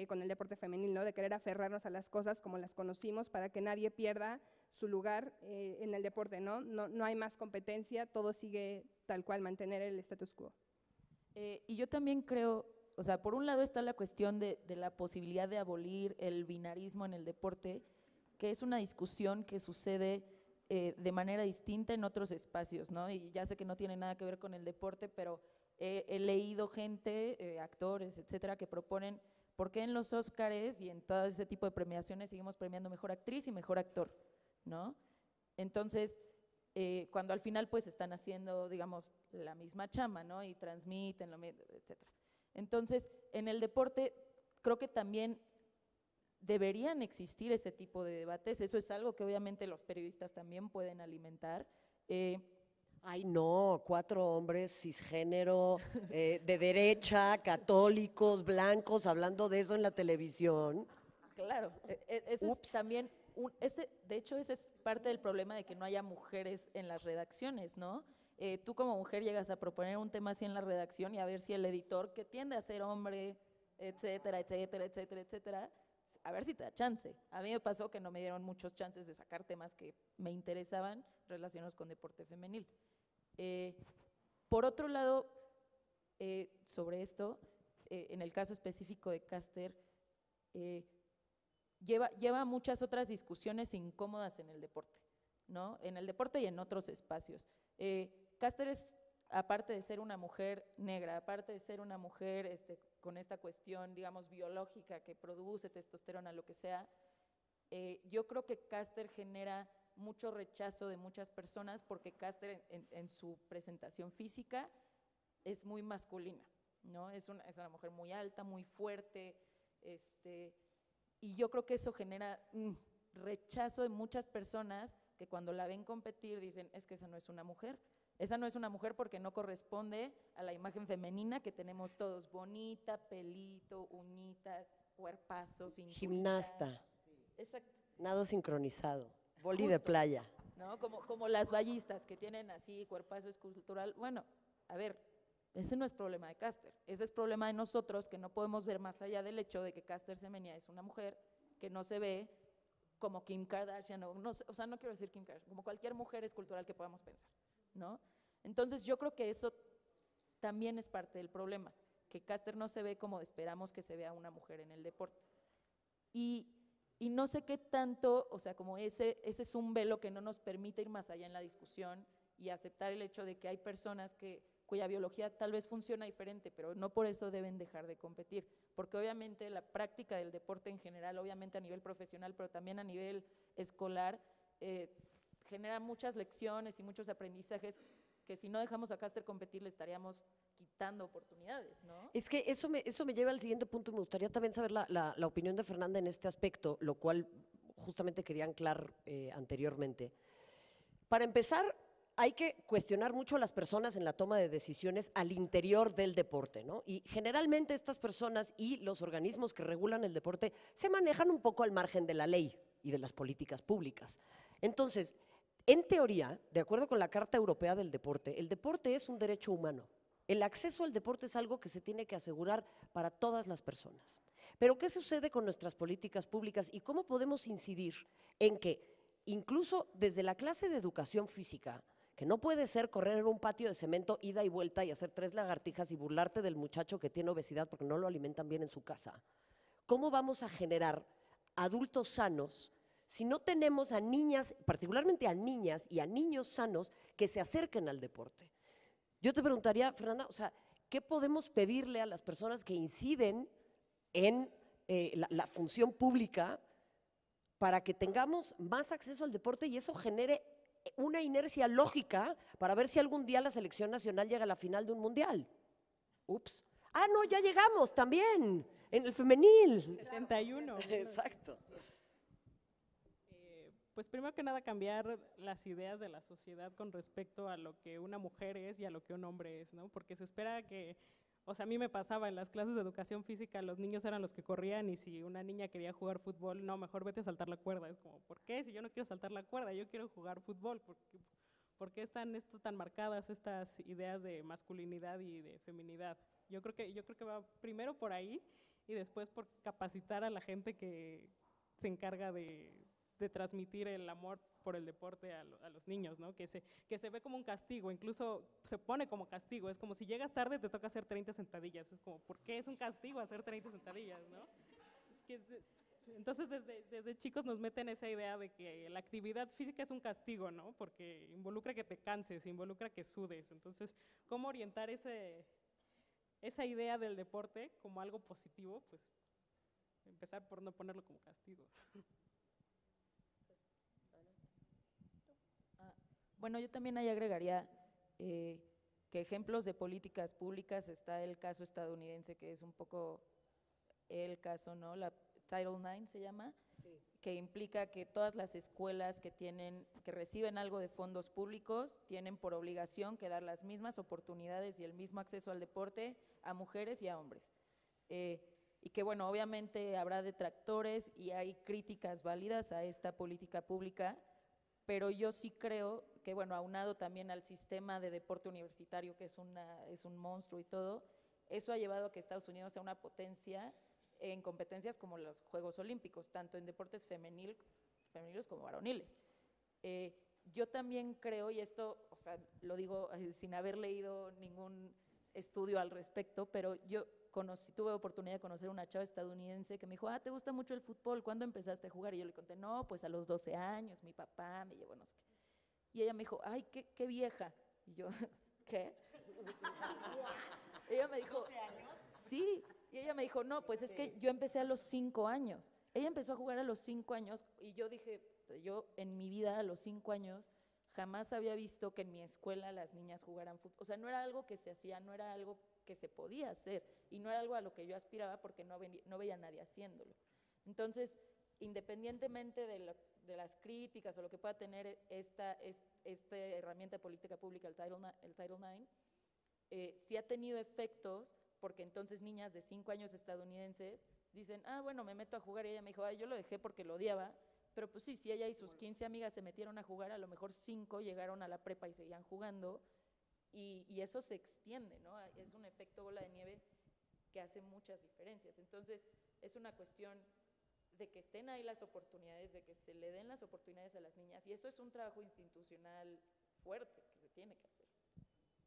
con el deporte femenil, ¿no? De querer aferrarnos a las cosas como las conocimos para que nadie pierda su lugar en el deporte, ¿no? No hay más competencia, todo sigue tal cual, mantener el status quo. Y yo también creo, o sea, por un lado está la cuestión de la posibilidad de abolir el binarismo en el deporte, que es una discusión que sucede de manera distinta en otros espacios, ¿no? Y ya sé que no tiene nada que ver con el deporte, pero he leído gente, actores, etcétera, que proponen por qué en los Óscares y en todo ese tipo de premiaciones seguimos premiando mejor actriz y mejor actor, ¿no? Entonces, cuando al final pues están haciendo, digamos, la misma chamba, ¿no? Y transmiten, etcétera. Entonces, en el deporte creo que también deberían existir ese tipo de debates. Eso es algo que obviamente los periodistas también pueden alimentar. Ay, no, 4 hombres cisgénero, de derecha, católicos, blancos, hablando de eso en la televisión. Claro, ese es también, de hecho, ese es parte del problema de que no haya mujeres en las redacciones, ¿no? Tú como mujer llegas a proponer un tema así en la redacción y a ver si el editor, que tiende a ser hombre, etcétera, etcétera, etcétera, etcétera, a ver si te da chance. A mí me pasó que no me dieron muchos chances de sacar temas que me interesaban relacionados con deporte femenil. Por otro lado, sobre esto, en el caso específico de Caster, lleva muchas otras discusiones incómodas en el deporte, ¿no? En el deporte y en otros espacios. Caster es, aparte de ser una mujer negra, aparte de ser una mujer con esta cuestión, digamos, biológica que produce testosterona, lo que sea, yo creo que Caster genera mucho rechazo de muchas personas porque Caster en su presentación física es muy masculina, ¿no? Es una mujer muy alta, muy fuerte, y yo creo que eso genera rechazo de muchas personas que cuando la ven competir dicen, es que esa no es una mujer. Esa no es una mujer porque no corresponde a la imagen femenina que tenemos todos, bonita, pelito, uñitas, cuerpazo, cinturita. Gimnasta. Exacto. Nado sincronizado, boli de playa. ¿No? Como las ballistas que tienen así cuerpazo escultural. Bueno, a ver, ese no es problema de Caster, ese es problema de nosotros que no podemos ver más allá del hecho de que Caster Semenya es una mujer que no se ve como Kim Kardashian, o sea, no quiero decir Kim Kardashian, como cualquier mujer escultural que podamos pensar, ¿no? Entonces yo creo que eso también es parte del problema, que Caster no se ve como esperamos que se vea una mujer en el deporte. Y no sé qué tanto, o sea, como ese es un velo que no nos permite ir más allá en la discusión y aceptar el hecho de que hay personas cuya biología tal vez funciona diferente, pero no por eso deben dejar de competir, porque obviamente la práctica del deporte en general, obviamente a nivel profesional, pero también a nivel escolar, genera muchas lecciones y muchos aprendizajes que si no dejamos a Caster competir le estaríamos quitando oportunidades, ¿no? Es que eso me lleva al siguiente punto y me gustaría también saber la opinión de Fernanda en este aspecto, lo cual justamente quería anclar anteriormente. Para empezar, hay que cuestionar mucho a las personas en la toma de decisiones al interior del deporte, ¿no? Y generalmente estas personas y los organismos que regulan el deporte se manejan un poco al margen de la ley y de las políticas públicas. Entonces, en teoría, de acuerdo con la Carta Europea del Deporte, el deporte es un derecho humano. El acceso al deporte es algo que se tiene que asegurar para todas las personas. Pero ¿qué sucede con nuestras políticas públicas y cómo podemos incidir en que incluso desde la clase de educación física, que no puede ser correr en un patio de cemento ida y vuelta y hacer 3 lagartijas y burlarte del muchacho que tiene obesidad porque no lo alimentan bien en su casa? ¿Cómo vamos a generar adultos sanos si no tenemos a niñas, particularmente a niñas y a niños sanos que se acerquen al deporte? Yo te preguntaría, Fernanda, o sea, ¿qué podemos pedirle a las personas que inciden en la función pública para que tengamos más acceso al deporte y eso genere una inercia lógica para ver si algún día la selección nacional llega a la final de un mundial? Ups. Ah, no, ya llegamos también, en el femenil. 71. Exacto. Pues primero que nada cambiar las ideas de la sociedad con respecto a lo que una mujer es y a lo que un hombre es, ¿no? Porque se espera que, o sea, a mí me pasaba en las clases de educación física, los niños eran los que corrían y si una niña quería jugar fútbol, no, mejor vete a saltar la cuerda. Es como, ¿por qué? Si yo no quiero saltar la cuerda, yo quiero jugar fútbol. ¿Por qué están tan marcadas estas ideas de masculinidad y de feminidad? Yo creo que va primero por ahí y después por capacitar a la gente que se encarga de transmitir el amor por el deporte a los niños, ¿no? Que se ve como un castigo, incluso se pone como castigo, es como si llegas tarde te toca hacer 30 sentadillas, es como, ¿por qué es un castigo hacer 30 sentadillas, no? Entonces desde chicos nos meten esa idea de que la actividad física es un castigo, ¿no? Porque involucra que te canses, involucra que sudes, entonces, ¿cómo orientar esa idea del deporte como algo positivo? Pues empezar por no ponerlo como castigo. Bueno, yo también ahí agregaría que ejemplos de políticas públicas está el caso estadounidense, que es un poco el caso, ¿no? La Title IX se llama, sí, que implica que todas las escuelas que reciben algo de fondos públicos tienen por obligación que dar las mismas oportunidades y el mismo acceso al deporte a mujeres y a hombres. Y que bueno, obviamente habrá detractores y hay críticas válidas a esta política pública, pero yo sí creo que, bueno, aunado también al sistema de deporte universitario, que es un monstruo y todo, eso ha llevado a que Estados Unidos sea una potencia en competencias como los Juegos Olímpicos, tanto en deportes femeniles como varoniles. Yo también creo, y esto, o sea, lo digo sin haber leído ningún estudio al respecto, pero yo tuve oportunidad de conocer a una chava estadounidense que me dijo, ¿te gusta mucho el fútbol? ¿Cuándo empezaste a jugar? Y yo le conté, no, pues a los 12 años, mi papá me llevó, no sé qué. Y ella me dijo, ay, qué vieja. Y yo, ¿qué? Ella me dijo, sí. Y ella me dijo, no, pues es que yo empecé a los 5 años. Ella empezó a jugar a los 5 años y yo dije, yo en mi vida a los 5 años jamás había visto que en mi escuela las niñas jugaran fútbol. O sea, no era algo que se hacía, no era algo que se podía hacer y no era algo a lo que yo aspiraba porque no veía a nadie haciéndolo. Entonces, independientemente de las críticas o lo que pueda tener esta herramienta de política pública, el Title IX, sí ha tenido efectos porque entonces niñas de 5 años estadounidenses dicen, bueno, me meto a jugar y ella me dijo, yo lo dejé porque lo odiaba, pero pues sí, si ella y sus 15 amigas se metieron a jugar, a lo mejor 5 llegaron a la prepa y seguían jugando y eso se extiende, ¿no? Es un efecto bola de nieve que hace muchas diferencias. Entonces, es una cuestión de que estén ahí las oportunidades, de que se le den las oportunidades a las niñas y eso es un trabajo institucional fuerte que se tiene que hacer.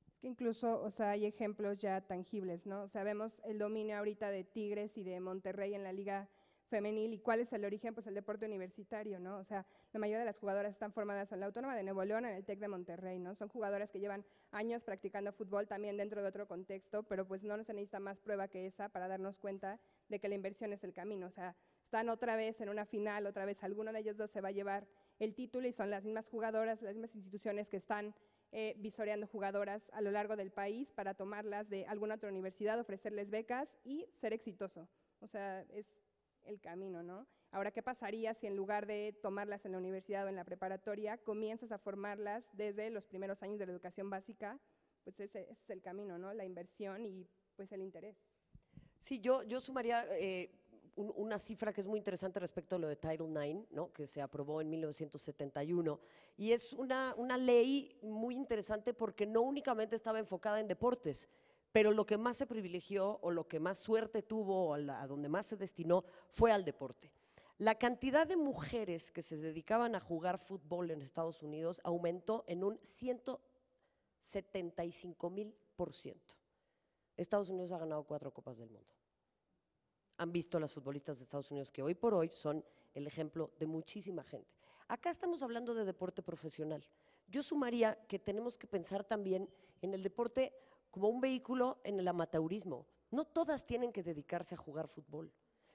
Es que incluso, o sea, hay ejemplos ya tangibles, ¿no? O sea, vemos el dominio ahorita de Tigres y de Monterrey en la liga femenil, ¿y cuál es el origen? Pues el deporte universitario, ¿no? O sea, la mayoría de las jugadoras están formadas en la Autónoma de Nuevo León, en el TEC de Monterrey, ¿no? Son jugadoras que llevan años practicando fútbol también dentro de otro contexto, pero pues no se necesita más prueba que esa para darnos cuenta de que la inversión es el camino, o sea, están otra vez en una final, otra vez alguno de ellos dos se va a llevar el título y son las mismas jugadoras, las mismas instituciones que están visoreando jugadoras a lo largo del país para tomarlas de alguna otra universidad, ofrecerles becas y ser exitoso, o sea, es el camino, ¿no? Ahora, ¿qué pasaría si en lugar de tomarlas en la universidad o en la preparatoria, comienzas a formarlas desde los primeros años de la educación básica? Pues ese es el camino, ¿no? La inversión y pues el interés. Sí, yo sumaría una cifra que es muy interesante respecto a lo de Title IX, ¿no? Que se aprobó en 1971, y es una ley muy interesante porque no únicamente estaba enfocada en deportes, pero lo que más se privilegió o lo que más suerte tuvo o a donde más se destinó fue al deporte. La cantidad de mujeres que se dedicaban a jugar fútbol en Estados Unidos aumentó en un 175,000%. Estados Unidos ha ganado 4 Copas del Mundo. Han visto a las futbolistas de Estados Unidos que hoy por hoy son el ejemplo de muchísima gente. Acá estamos hablando de deporte profesional. Yo sumaría que tenemos que pensar también en el deporte como un vehículo en el amateurismo. No todas tienen que dedicarse a jugar fútbol,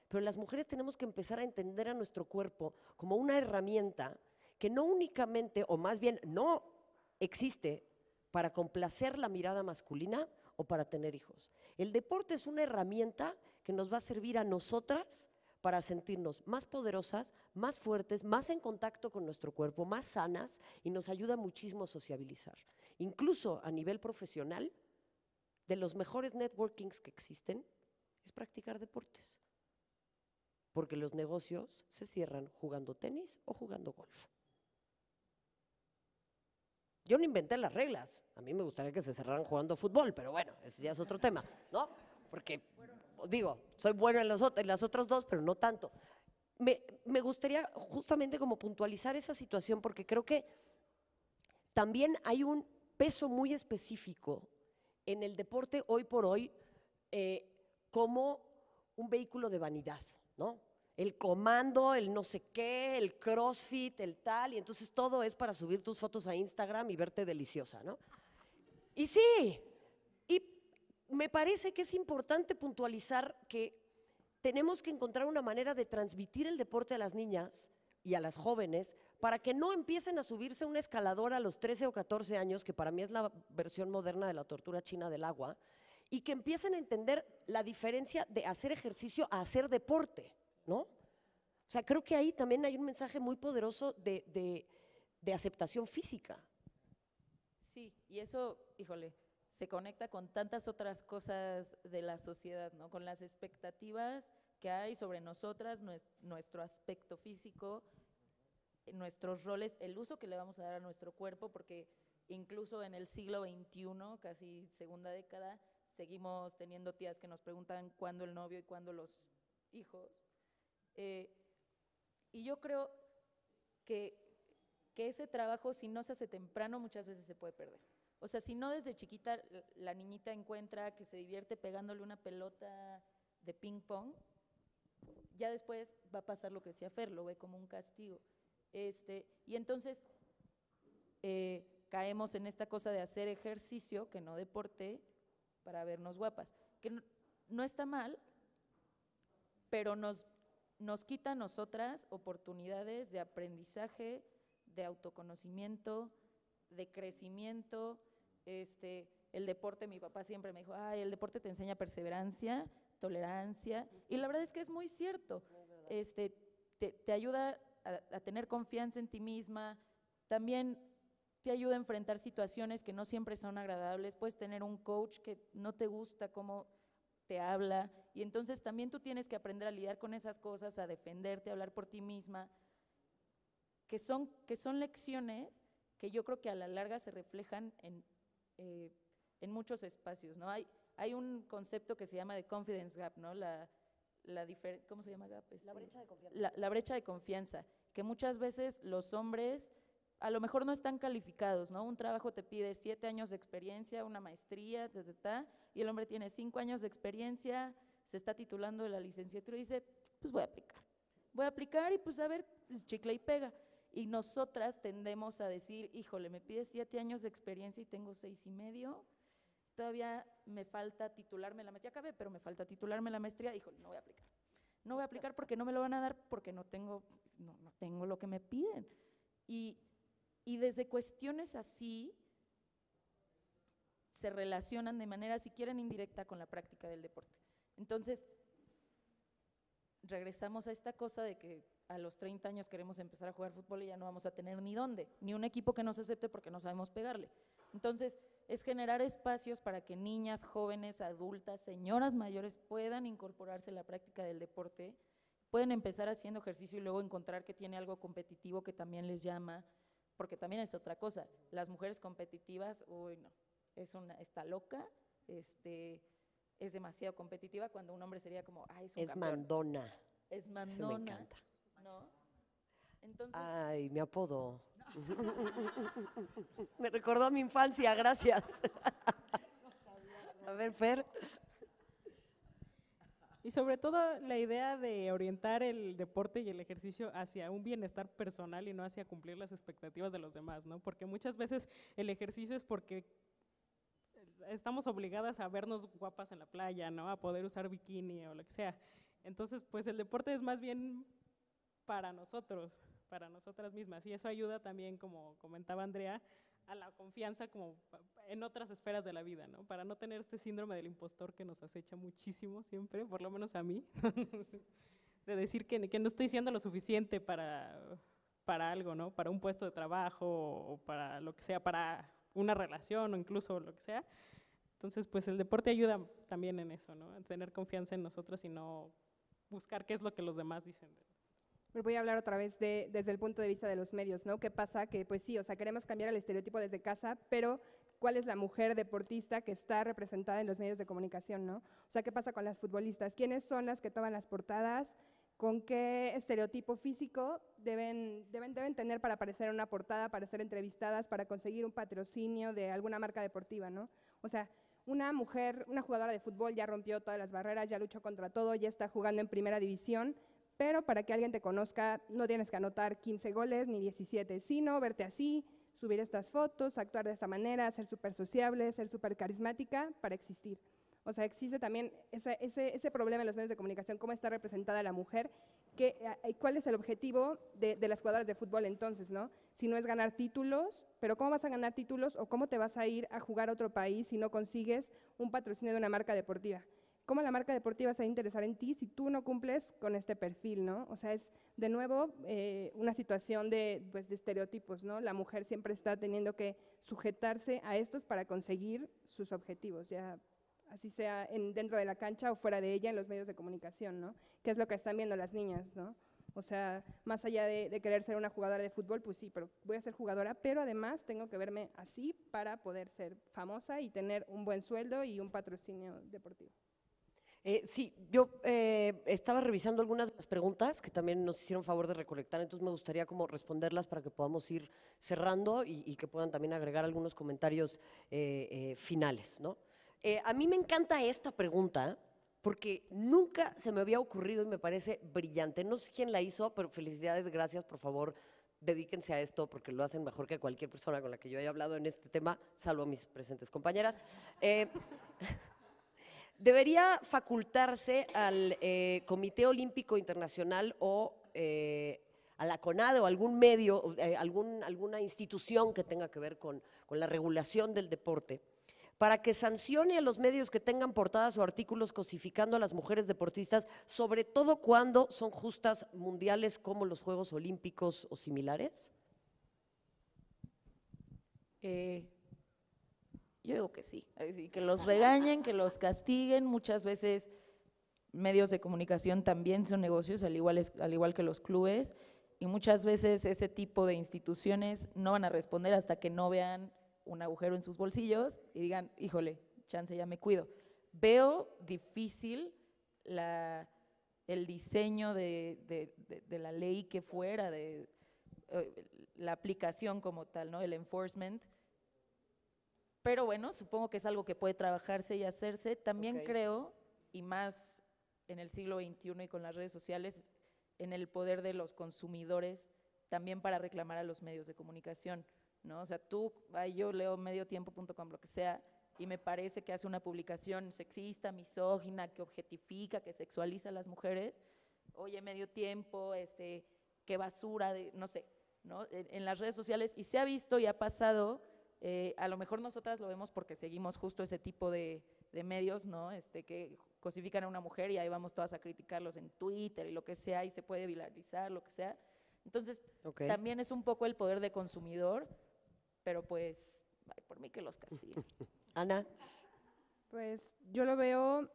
pero las mujeres tenemos que empezar a entender a nuestro cuerpo como una herramienta que no únicamente, o más bien no existe para complacer la mirada masculina o para tener hijos. El deporte es una herramienta que nos va a servir a nosotras para sentirnos más poderosas, más fuertes, más en contacto con nuestro cuerpo, más sanas, y nos ayuda muchísimo a sociabilizar. Incluso a nivel profesional, de los mejores networkings que existen es practicar deportes, porque los negocios se cierran jugando tenis o jugando golf. Yo no inventé las reglas, a mí me gustaría que se cerraran jugando fútbol, pero bueno, ese ya es otro tema, ¿no? Porque, digo, soy bueno en las otras dos, pero no tanto. Me gustaría justamente como puntualizar esa situación, porque creo que también hay un peso muy específico en el deporte hoy por hoy como un vehículo de vanidad, ¿no? El comando, el no sé qué, el CrossFit, el tal, y entonces todo es para subir tus fotos a Instagram y verte deliciosa, ¿no? Y sí, y me parece que es importante puntualizar que tenemos que encontrar una manera de transmitir el deporte a las niñas y a las jóvenes para que no empiecen a subirse a una escaladora a los 13 o 14 años, que para mí es la versión moderna de la tortura china del agua, y que empiecen a entender la diferencia de hacer ejercicio a hacer deporte, ¿no? O sea, creo que ahí también hay un mensaje muy poderoso de aceptación física. Sí, y eso, híjole, se conecta con tantas otras cosas de la sociedad, ¿no? Con las expectativas que hay sobre nosotras, nuestro aspecto físico, nuestros roles, el uso que le vamos a dar a nuestro cuerpo, porque incluso en el siglo XXI, casi segunda década, seguimos teniendo tías que nos preguntan cuándo el novio y cuándo los hijos. Y yo creo que ese trabajo, si no se hace temprano, muchas veces se puede perder. O sea, si no desde chiquita la niñita encuentra que se divierte pegándole una pelota de ping pong, ya después va a pasar lo que decía Fer, lo ve como un castigo. Y entonces caemos en esta cosa de hacer ejercicio, que no deporte, para vernos guapas. Que no está mal, pero nos quita a nosotras oportunidades de aprendizaje, de autoconocimiento, de crecimiento. El deporte, mi papá siempre me dijo, ay, el deporte te enseña perseverancia, tolerancia, y la verdad es que es muy cierto. Te ayuda a tener confianza en ti misma, también te ayuda a enfrentar situaciones que no siempre son agradables. Puedes tener un coach que no te gusta cómo te habla, y entonces también tú tienes que aprender a lidiar con esas cosas, a defenderte, a hablar por ti misma, que son lecciones que yo creo que a la larga se reflejan en muchos espacios, ¿no? Hay un concepto que se llama de confidence gap, ¿no? ¿Cómo se llama gap? La brecha de confianza. La brecha de confianza, que muchas veces los hombres a lo mejor no están calificados, ¿no? Un trabajo te pide 7 años de experiencia, una maestría, y el hombre tiene 5 años de experiencia, se está titulando de la licenciatura y dice, pues voy a aplicar y pues a ver, pues chicle y pega. Y nosotras tendemos a decir, híjole, me pides 7 años de experiencia y tengo 6 y medio, todavía me falta titularme la maestría, ya acabé, pero me falta titularme la maestría, híjole, no voy a aplicar. No voy a aplicar porque no me lo van a dar, porque no tengo lo que me piden. Y desde cuestiones así se relacionan de manera, si quieren, indirecta con la práctica del deporte. Entonces, regresamos a esta cosa de que a los 30 años queremos empezar a jugar fútbol y ya no vamos a tener ni dónde, ni un equipo que nos acepte porque no sabemos pegarle. Entonces, es generar espacios para que niñas, jóvenes, adultas, señoras mayores puedan incorporarse a la práctica del deporte, pueden empezar haciendo ejercicio y luego encontrar que tiene algo competitivo que también les llama, porque también es otra cosa. Las mujeres competitivas, uy, no, está loca, es demasiado competitiva, cuando un hombre sería como, ay, es un campeón. Mandona. Es mandona. Eso me encanta. ¿No? Entonces, Ay, mi apodo. Me recordó a mi infancia, gracias. A ver, Fer. Y sobre todo la idea de orientar el deporte y el ejercicio hacia un bienestar personal y no hacia cumplir las expectativas de los demás, ¿no? Porque muchas veces el ejercicio es porque estamos obligadas a vernos guapas en la playa, ¿no? A poder usar bikini o lo que sea. Entonces, pues el deporte es más bien para nosotros, para nosotras mismas. Y eso ayuda también, como comentaba Andrea, a la confianza como en otras esferas de la vida, ¿no? Para no tener este síndrome del impostor que nos acecha muchísimo siempre, por lo menos a mí, de decir que no estoy siendo lo suficiente para algo, ¿no? Para un puesto de trabajo o para lo que sea, para una relación o incluso lo que sea. Entonces, pues el deporte ayuda también en eso, ¿no? A tener confianza en nosotros y no buscar qué es lo que los demás dicen. Pero voy a hablar otra vez desde el punto de vista de los medios, ¿no? ¿Qué pasa? Que pues sí, o sea, queremos cambiar el estereotipo desde casa, pero ¿cuál es la mujer deportista que está representada en los medios de comunicación, ¿no? O sea, ¿qué pasa con las futbolistas? ¿Quiénes son las que toman las portadas? ¿Con qué estereotipo físico deben tener para aparecer en una portada, para ser entrevistadas, para conseguir un patrocinio de alguna marca deportiva, ¿no? O sea, una mujer, una jugadora de fútbol ya rompió todas las barreras, ya luchó contra todo, ya está jugando en primera división, pero para que alguien te conozca no tienes que anotar 15 goles ni 17, sino verte así, subir estas fotos, actuar de esta manera, ser súper sociable, ser súper carismática para existir. O sea, existe también ese problema en los medios de comunicación, cómo está representada la mujer, cuál es el objetivo de las jugadoras de fútbol entonces, ¿no? Si no es ganar títulos, pero ¿cómo vas a ganar títulos o cómo te vas a ir a jugar a otro país si no consigues un patrocinio de una marca deportiva? ¿Cómo la marca deportiva se va a interesar en ti si tú no cumples con este perfil, ¿no? O sea, es de nuevo una situación de estereotipos, ¿no? La mujer siempre está teniendo que sujetarse a estos para conseguir sus objetivos, ya así sea dentro de la cancha o fuera de ella en los medios de comunicación, ¿no? ¿Qué es lo que están viendo las niñas, ¿no? O sea, más allá de querer ser una jugadora de fútbol, pues sí, pero voy a ser jugadora, pero además tengo que verme así para poder ser famosa y tener un buen sueldo y un patrocinio deportivo. Sí, yo estaba revisando algunas de las preguntas que también nos hicieron favor de recolectar, entonces me gustaría como responderlas para que podamos ir cerrando y que puedan también agregar algunos comentarios finales, ¿no? A mí me encanta esta pregunta porque nunca se me había ocurrido y me parece brillante. No sé quién la hizo, pero felicidades, gracias, por favor, dedíquense a esto porque lo hacen mejor que cualquier persona con la que yo haya hablado en este tema, salvo a mis presentes compañeras. Debería facultarse al Comité Olímpico Internacional o a la CONADE o algún medio, alguna institución que tenga que ver con la regulación del deporte, para que sancione a los medios que tengan portadas o artículos cosificando a las mujeres deportistas, sobre todo cuando son justas mundiales como los Juegos Olímpicos o similares? Yo digo que sí, que los regañen, que los castiguen. Muchas veces medios de comunicación también son negocios, al igual que los clubes, y muchas veces ese tipo de instituciones no van a responder hasta que no vean un agujero en sus bolsillos y digan, híjole, chance, ya me cuido. Veo difícil el diseño de la ley que fuera, de la aplicación como tal, ¿no? El enforcement. Pero bueno, supongo que es algo que puede trabajarse y hacerse. También creo, y más en el siglo XXI y con las redes sociales, en el poder de los consumidores también para reclamar a los medios de comunicación, ¿no? O sea, yo leo mediotiempo.com, lo que sea, y me parece que hace una publicación sexista, misógina, que objetifica, que sexualiza a las mujeres. Oye, Medio Tiempo, qué basura, no sé, ¿no? En las redes sociales, y se ha visto y ha pasado. A lo mejor nosotras lo vemos porque seguimos justo ese tipo de medios, ¿no? Que cosifican a una mujer y ahí vamos todas a criticarlos en Twitter y lo que sea, y se puede viralizar, lo que sea. Entonces, también es un poco el poder de consumidor, pero pues, por mí que los castiguen. Ana. Pues yo lo veo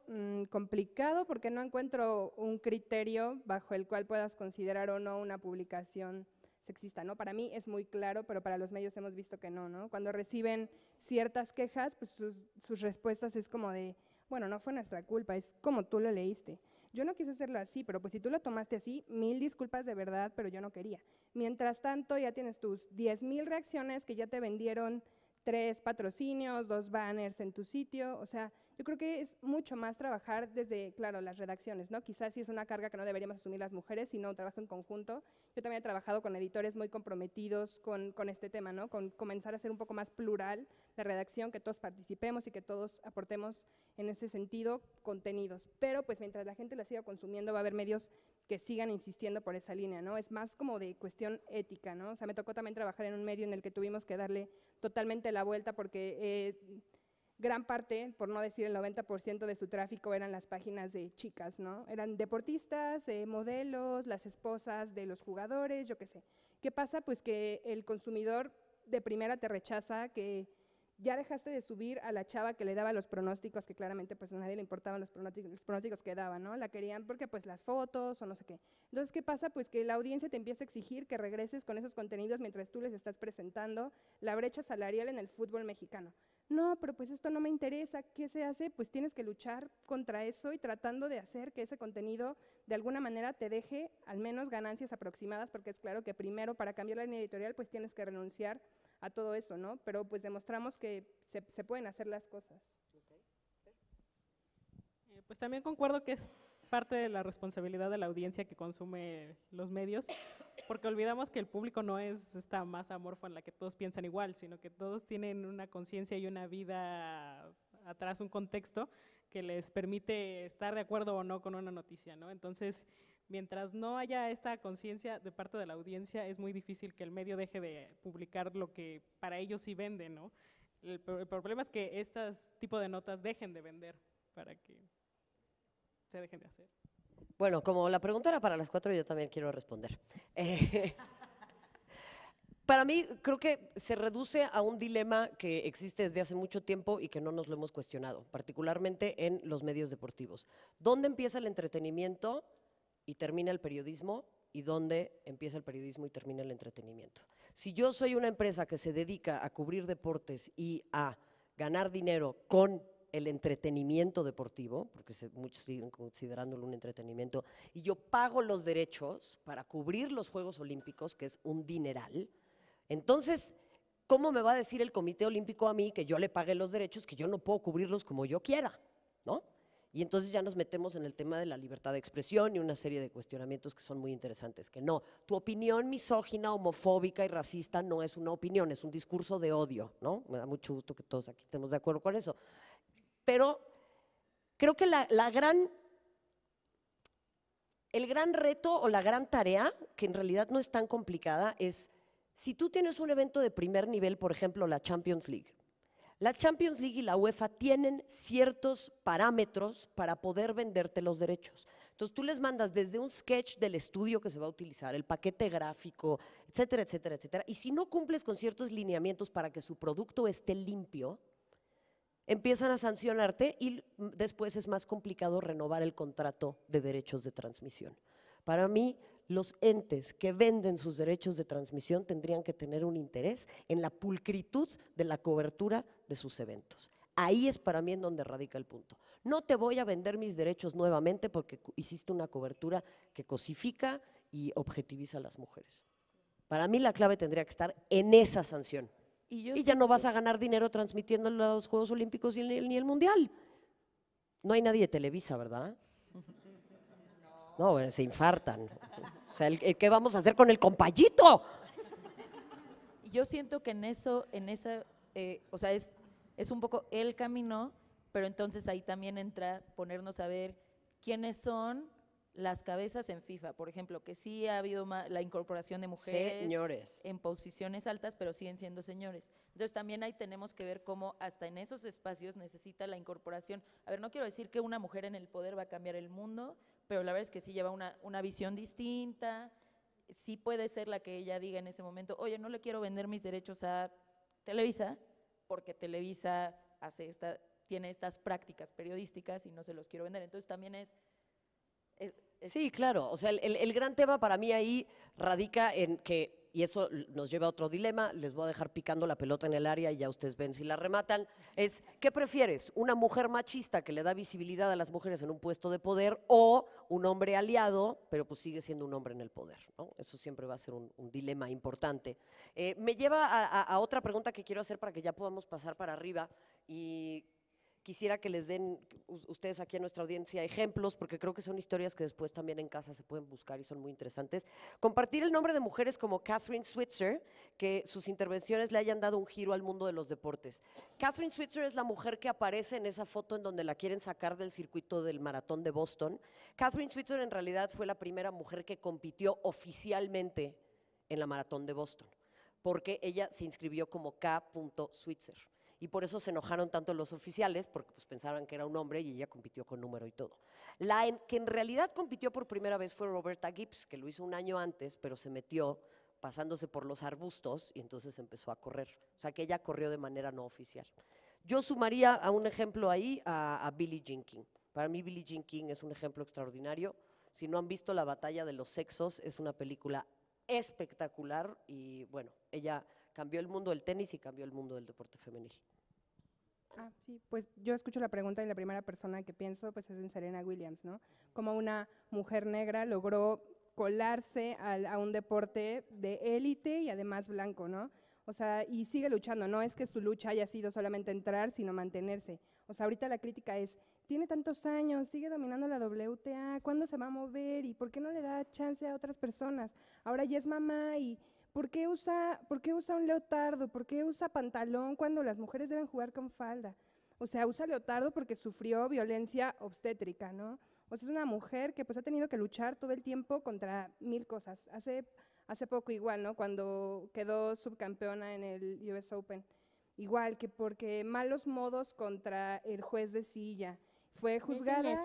complicado porque no encuentro un criterio bajo el cual puedas considerar o no una publicación sexista, ¿no? Para mí es muy claro, pero para los medios hemos visto que no, ¿no? Cuando reciben ciertas quejas, pues sus respuestas es como de, bueno, no fue nuestra culpa, es como tú lo leíste. Yo no quise hacerlo así, pero pues si tú lo tomaste así, 1000 disculpas de verdad, pero yo no quería. Mientras tanto, ya tienes tus 10,000 reacciones que ya te vendieron 3 patrocinios, 2 banners en tu sitio, o sea, yo creo que es mucho más trabajar desde, claro, las redacciones, ¿no? Quizás sí es una carga que no deberíamos asumir las mujeres, sino un trabajo en conjunto. Yo también he trabajado con editores muy comprometidos con este tema, ¿no? Con comenzar a ser un poco más plural la redacción, que todos participemos y que todos aportemos en ese sentido contenidos. Pero pues mientras la gente la siga consumiendo va a haber medios que sigan insistiendo por esa línea, ¿no? Es más como de cuestión ética, ¿no? O sea, me tocó también trabajar en un medio en el que tuvimos que darle totalmente la vuelta porque gran parte, por no decir el 90% de su tráfico eran las páginas de chicas, ¿no? Eran deportistas, modelos, las esposas de los jugadores, yo qué sé. ¿Qué pasa? Pues que el consumidor de primera te rechaza, que ya dejaste de subir a la chava que le daba los pronósticos, que claramente pues a nadie le importaban los pronósticos que daba, ¿no? La querían porque pues las fotos o no sé qué. Entonces, ¿qué pasa? Pues que la audiencia te empieza a exigir que regreses con esos contenidos mientras tú les estás presentando la brecha salarial en el fútbol mexicano. No, pero pues esto no me interesa. ¿Qué se hace? Pues tienes que luchar contra eso y tratando de hacer que ese contenido de alguna manera te deje al menos ganancias aproximadas, porque es claro que primero para cambiar la línea editorial pues tienes que renunciar a todo eso, ¿no? Pero pues demostramos que se pueden hacer las cosas. Pues también concuerdo que es parte de la responsabilidad de la audiencia que consume los medios, porque olvidamos que el público no es esta masa amorfa en la que todos piensan igual, sino que todos tienen una conciencia y una vida atrás, un contexto que les permite estar de acuerdo o no con una noticia, ¿no? Entonces, mientras no haya esta conciencia de parte de la audiencia, es muy difícil que el medio deje de publicar lo que para ellos sí vende, ¿no? El problema es que estos tipos de notas dejen de vender para que se dejen de hacer. Bueno, como la pregunta era para las 4, yo también quiero responder. Para mí, creo que se reduce a un dilema que existe desde hace mucho tiempo y que no nos lo hemos cuestionado, particularmente en los medios deportivos. ¿Dónde empieza el entretenimiento y termina el periodismo? ¿Y dónde empieza el periodismo y termina el entretenimiento? Si yo soy una empresa que se dedica a cubrir deportes y a ganar dinero con el entretenimiento deportivo, porque muchos siguen considerándolo un entretenimiento, y yo pago los derechos para cubrir los Juegos Olímpicos, que es un dineral, entonces, ¿cómo me va a decir el Comité Olímpico a mí que yo le pague los derechos, que yo no puedo cubrirlos como yo quiera, ¿no? Y entonces ya nos metemos en el tema de la libertad de expresión y una serie de cuestionamientos que son muy interesantes, que no, tu opinión misógina, homofóbica y racista no es una opinión, es un discurso de odio, ¿no? Me da mucho gusto que todos aquí estemos de acuerdo con eso. Pero creo que el gran reto o la gran tarea, que en realidad no es tan complicada, es si tú tienes un evento de primer nivel, por ejemplo, la Champions League. La Champions League y la UEFA tienen ciertos parámetros para poder venderte los derechos. Entonces tú les mandas desde un sketch del estudio que se va a utilizar, el paquete gráfico, etcétera, etcétera, etcétera. Y si no cumples con ciertos lineamientos para que su producto esté limpio, empiezan a sancionarte y después es más complicado renovar el contrato de derechos de transmisión. Para mí, los entes que venden sus derechos de transmisión tendrían que tener un interés en la pulcritud de la cobertura de sus eventos. Ahí es para mí en donde radica el punto. No te voy a vender mis derechos nuevamente porque hiciste una cobertura que cosifica y objetiviza a las mujeres. Para mí la clave tendría que estar en esa sanción. Y ya no vas a ganar dinero transmitiendo los Juegos Olímpicos ni el Mundial. No hay nadie de Televisa, ¿verdad? No, bueno, se infartan. O sea, ¿qué vamos a hacer con el compayito? Yo siento que en esa, o sea, es un poco el camino, pero entonces ahí también entra ponernos a ver quiénes son las cabezas en FIFA. Por ejemplo, que sí ha habido la incorporación de mujeres señores en posiciones altas, pero siguen siendo señores. Entonces también ahí tenemos que ver cómo hasta en esos espacios necesita la incorporación. A ver, no quiero decir que una mujer en el poder va a cambiar el mundo, pero la verdad es que sí lleva una visión distinta, sí puede ser la que ella diga en ese momento, oye, no le quiero vender mis derechos a Televisa, porque Televisa tiene estas prácticas periodísticas y no se los quiero vender. Entonces también Sí, claro, o sea, el gran tema para mí ahí radica en que, y eso nos lleva a otro dilema, les voy a dejar picando la pelota en el área y ya ustedes ven si la rematan, es, ¿qué prefieres? ¿Una mujer machista que le da visibilidad a las mujeres en un puesto de poder o un hombre aliado, pero pues sigue siendo un hombre en el poder, ¿no? Eso siempre va a ser un dilema importante. Me lleva a otra pregunta que quiero hacer para que ya podamos pasar para arriba y quisiera que les den ustedes aquí a nuestra audiencia ejemplos, porque creo que son historias que después también en casa se pueden buscar y son muy interesantes. Compartir el nombre de mujeres como Catherine Switzer, que sus intervenciones le hayan dado un giro al mundo de los deportes. Catherine Switzer es la mujer que aparece en esa foto en donde la quieren sacar del circuito del maratón de Boston. Catherine Switzer en realidad fue la primera mujer que compitió oficialmente en la maratón de Boston, porque ella se inscribió como K. Switzer. Y por eso se enojaron tanto los oficiales, porque pues pensaban que era un hombre y ella compitió con número y todo. Que en realidad compitió por primera vez fue Roberta Gibbs, que lo hizo un año antes, pero se metió pasándose por los arbustos y entonces empezó a correr. O sea que ella corrió de manera no oficial. Yo sumaría a un ejemplo ahí a Billie Jean King. Para mí Billie Jean King es un ejemplo extraordinario. Si no han visto La Batalla de los Sexos, es una película espectacular y bueno, ella cambió el mundo del tenis y cambió el mundo del deporte femenil. Sí, pues yo escucho la pregunta y la primera persona que pienso pues es en Serena Williams, ¿no? Como una mujer negra logró colarse a un deporte de élite y además blanco, ¿no? O sea, y sigue luchando, no es que su lucha haya sido solamente entrar, sino mantenerse. O sea, ahorita la crítica es, tiene tantos años, sigue dominando la WTA, ¿cuándo se va a mover? ¿Y por qué no le da chance a otras personas? Ahora ya es mamá y ¿por qué usa un leotardo? ¿Por qué usa pantalón cuando las mujeres deben jugar con falda? O sea, usa leotardo porque sufrió violencia obstétrica, ¿no? O sea, es una mujer que pues ha tenido que luchar todo el tiempo contra 1000 cosas. Hace poco igual, ¿no? Cuando quedó subcampeona en el US Open. Igual que porque malos modos contra el juez de silla. Fue juzgada.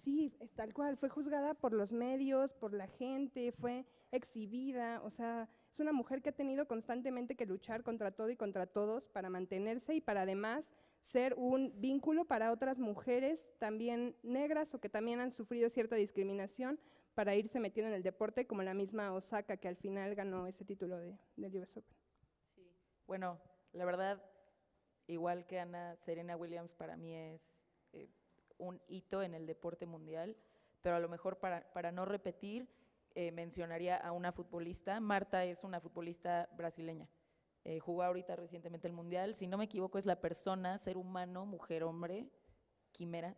Sí, tal cual. Fue juzgada por los medios, por la gente, fue exhibida. O sea, es una mujer que ha tenido constantemente que luchar contra todo y contra todos para mantenerse y para además ser un vínculo para otras mujeres también negras o que también han sufrido cierta discriminación para irse metiendo en el deporte, como la misma Osaka que al final ganó ese título del US Open. Sí, bueno, la verdad, igual que Ana, Serena Williams para mí es un hito en el deporte mundial, pero a lo mejor para no repetir, mencionaría a una futbolista. Marta es una futbolista brasileña. Jugó ahorita recientemente el Mundial. Si no me equivoco, es la persona, ser humano, mujer, hombre, quimera,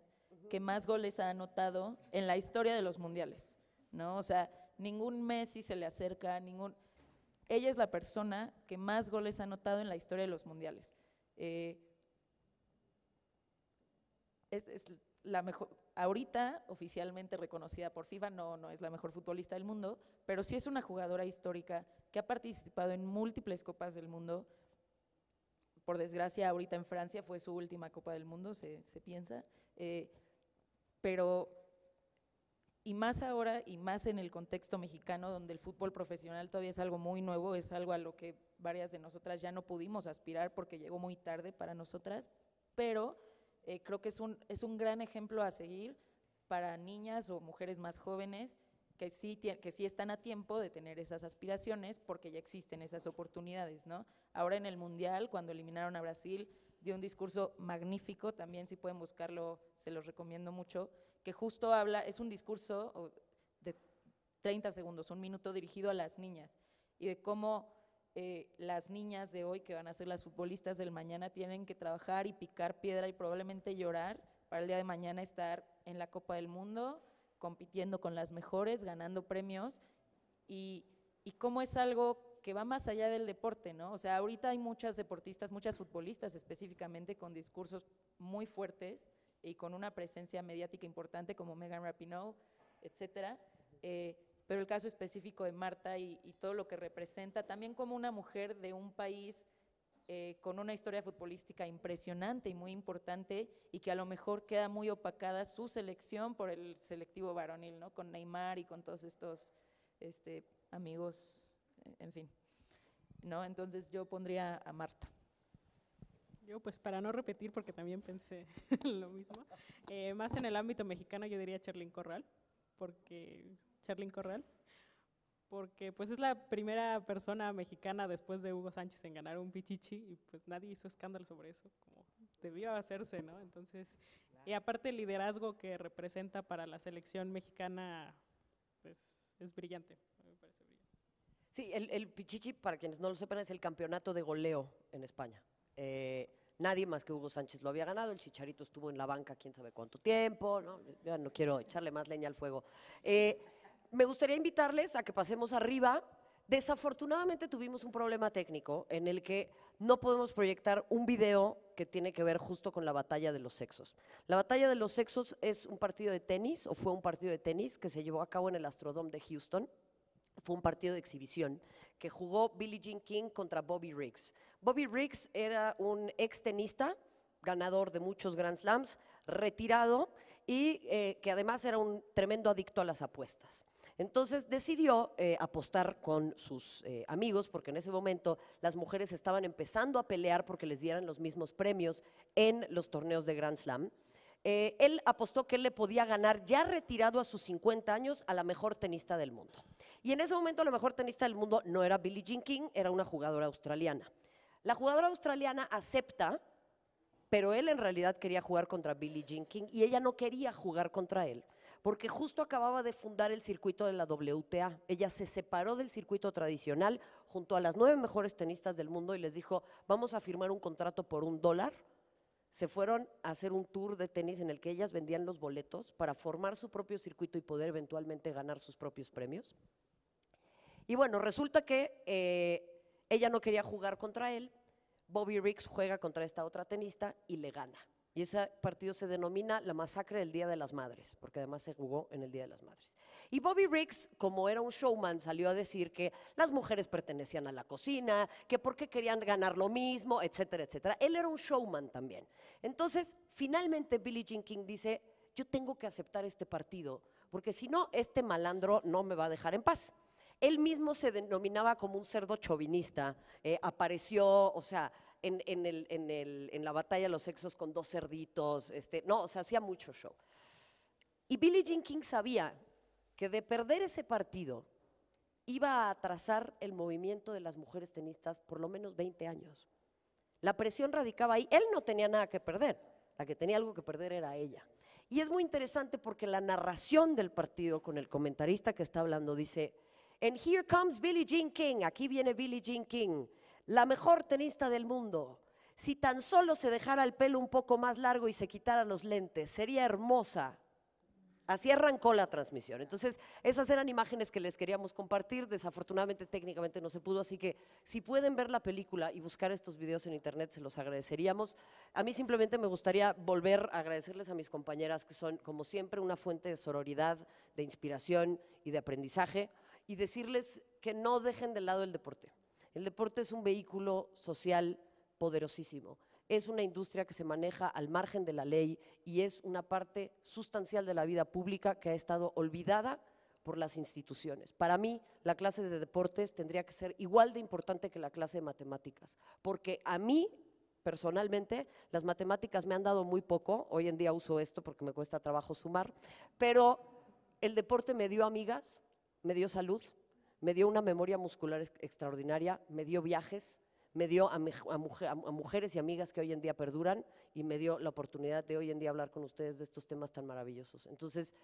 que más goles ha anotado en la historia de los mundiales, ¿no? O sea, ningún Messi se le acerca, ella es la persona que más goles ha anotado en la historia de los mundiales. Es la mejor, ahorita oficialmente reconocida por FIFA, no es la mejor futbolista del mundo, pero sí es una jugadora histórica que ha participado en múltiples Copas del Mundo. Por desgracia, ahorita en Francia fue su última Copa del Mundo, se piensa, pero, y más ahora, y más en el contexto mexicano, donde el fútbol profesional todavía es algo muy nuevo, es algo a lo que varias de nosotras ya no pudimos aspirar porque llegó muy tarde para nosotras, pero creo que es un gran ejemplo a seguir para niñas o mujeres más jóvenes que sí están a tiempo de tener esas aspiraciones porque ya existen esas oportunidades, ¿no? Ahora en el Mundial, cuando eliminaron a Brasil, dio un discurso magnífico, también si pueden buscarlo, se los recomiendo mucho, que justo habla, es un discurso de 30 segundos, un minuto dirigido a las niñas y de cómo las niñas de hoy, que van a ser las futbolistas del mañana, tienen que trabajar y picar piedra y probablemente llorar para el día de mañana estar en la Copa del Mundo, compitiendo con las mejores, ganando premios, y cómo es algo que va más allá del deporte, ¿no? O sea, ahorita hay muchas deportistas, muchas futbolistas específicamente con discursos muy fuertes y con una presencia mediática importante como Megan Rapinoe, etcétera, pero el caso específico de Marta y todo lo que representa, también como una mujer de un país con una historia futbolística impresionante y muy importante y que a lo mejor queda muy opacada su selección por el selectivo varonil, ¿no? Con Neymar y con todos estos amigos, en fin, ¿no? Entonces yo pondría a Marta. Yo, pues para no repetir, porque también pensé lo mismo, más en el ámbito mexicano yo diría Cherlyn Corral, porque pues es la primera persona mexicana después de Hugo Sánchez en ganar un Pichichi y pues nadie hizo escándalo sobre eso, como debió hacerse, ¿no? Entonces, y aparte el liderazgo que representa para la selección mexicana, pues es brillante, me parece brillante. Sí, el Pichichi, para quienes no lo sepan, es el campeonato de goleo en España. Nadie más que Hugo Sánchez lo había ganado, el Chicharito estuvo en la banca quién sabe cuánto tiempo, ¿no? Ya no quiero echarle más leña al fuego. Me gustaría invitarles a que pasemos arriba. Desafortunadamente tuvimos un problema técnico en el que no podemos proyectar un video que tiene que ver justo con la batalla de los sexos. La batalla de los sexos es un partido de tenis, o fue un partido de tenis que se llevó a cabo en el Astrodome de Houston. Fue un partido de exhibición que jugó Billie Jean King contra Bobby Riggs. Bobby Riggs era un ex tenista, ganador de muchos Grand Slams, retirado y que además era un tremendo adicto a las apuestas. Entonces decidió apostar con sus amigos, porque en ese momento las mujeres estaban empezando a pelear porque les dieran los mismos premios en los torneos de Grand Slam. Él apostó que él le podía ganar, ya retirado a sus 50 años, a la mejor tenista del mundo. Y en ese momento la mejor tenista del mundo no era Billie Jean King, era una jugadora australiana. La jugadora australiana acepta, pero él en realidad quería jugar contra Billie Jean King y ella no quería jugar contra él, porque justo acababa de fundar el circuito de la WTA. Ella se separó del circuito tradicional junto a las 9 mejores tenistas del mundo y les dijo, vamos a firmar un contrato por $1. Se fueron a hacer un tour de tenis en el que ellas vendían los boletos para formar su propio circuito y poder eventualmente ganar sus propios premios. Y bueno, resulta que ella no quería jugar contra él. Bobby Riggs juega contra esta otra tenista y le gana. Y ese partido se denomina la masacre del Día de las Madres, porque además se jugó en el Día de las Madres. Y Bobby Riggs, como era un showman, salió a decir que las mujeres pertenecían a la cocina, que porque querían ganar lo mismo, etcétera, etcétera. Él era un showman también. Entonces, finalmente Billie Jean King dice, yo tengo que aceptar este partido, porque si no, este malandro no me va a dejar en paz. Él mismo se denominaba como un cerdo chauvinista, apareció, o sea, en la batalla de los sexos con 2 cerditos, no, o sea, hacía mucho show. Y Billie Jean King sabía que de perder ese partido iba a atrasar el movimiento de las mujeres tenistas por lo menos 20 años. La presión radicaba ahí. Él no tenía nada que perder, la que tenía algo que perder era ella. Y es muy interesante porque la narración del partido con el comentarista que está hablando dice, "And here comes Billie Jean King", aquí viene Billie Jean King, la mejor tenista del mundo. Si tan solo se dejara el pelo un poco más largo y se quitara los lentes, sería hermosa. Así arrancó la transmisión. Entonces, esas eran imágenes que les queríamos compartir. Desafortunadamente, técnicamente no se pudo, así que si pueden ver la película y buscar estos videos en internet, se los agradeceríamos. A mí simplemente me gustaría volver a agradecerles a mis compañeras, que son, como siempre, una fuente de sororidad, de inspiración y de aprendizaje, y decirles que no dejen de lado el deporte. El deporte es un vehículo social poderosísimo. Es una industria que se maneja al margen de la ley y es una parte sustancial de la vida pública que ha estado olvidada por las instituciones. Para mí, la clase de deportes tendría que ser igual de importante que la clase de matemáticas, porque a mí, personalmente, las matemáticas me han dado muy poco. Hoy en día uso esto porque me cuesta trabajo sumar, pero el deporte me dio amigas, me dio salud, me dio una memoria muscular extraordinaria, me dio viajes, me dio a mujeres y amigas que hoy en día perduran y me dio la oportunidad de hoy en día hablar con ustedes de estos temas tan maravillosos. Entonces,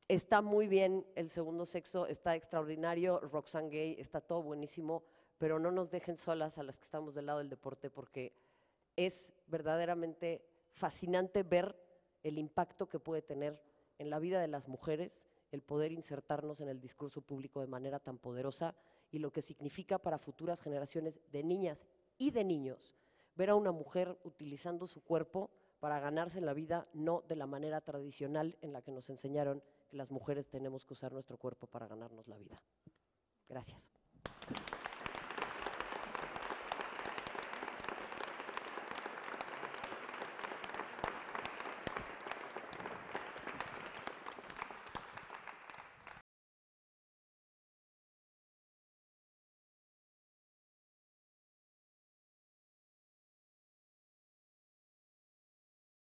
está muy bien El Segundo Sexo, está extraordinario, Roxane Gay, está todo buenísimo, pero no nos dejen solas a las que estamos del lado del deporte, porque es verdaderamente fascinante ver el impacto que puede tener en la vida de las mujeres el poder insertarnos en el discurso público de manera tan poderosa, y lo que significa para futuras generaciones de niñas y de niños ver a una mujer utilizando su cuerpo para ganarse la vida, no de la manera tradicional en la que nos enseñaron que las mujeres tenemos que usar nuestro cuerpo para ganarnos la vida. Gracias.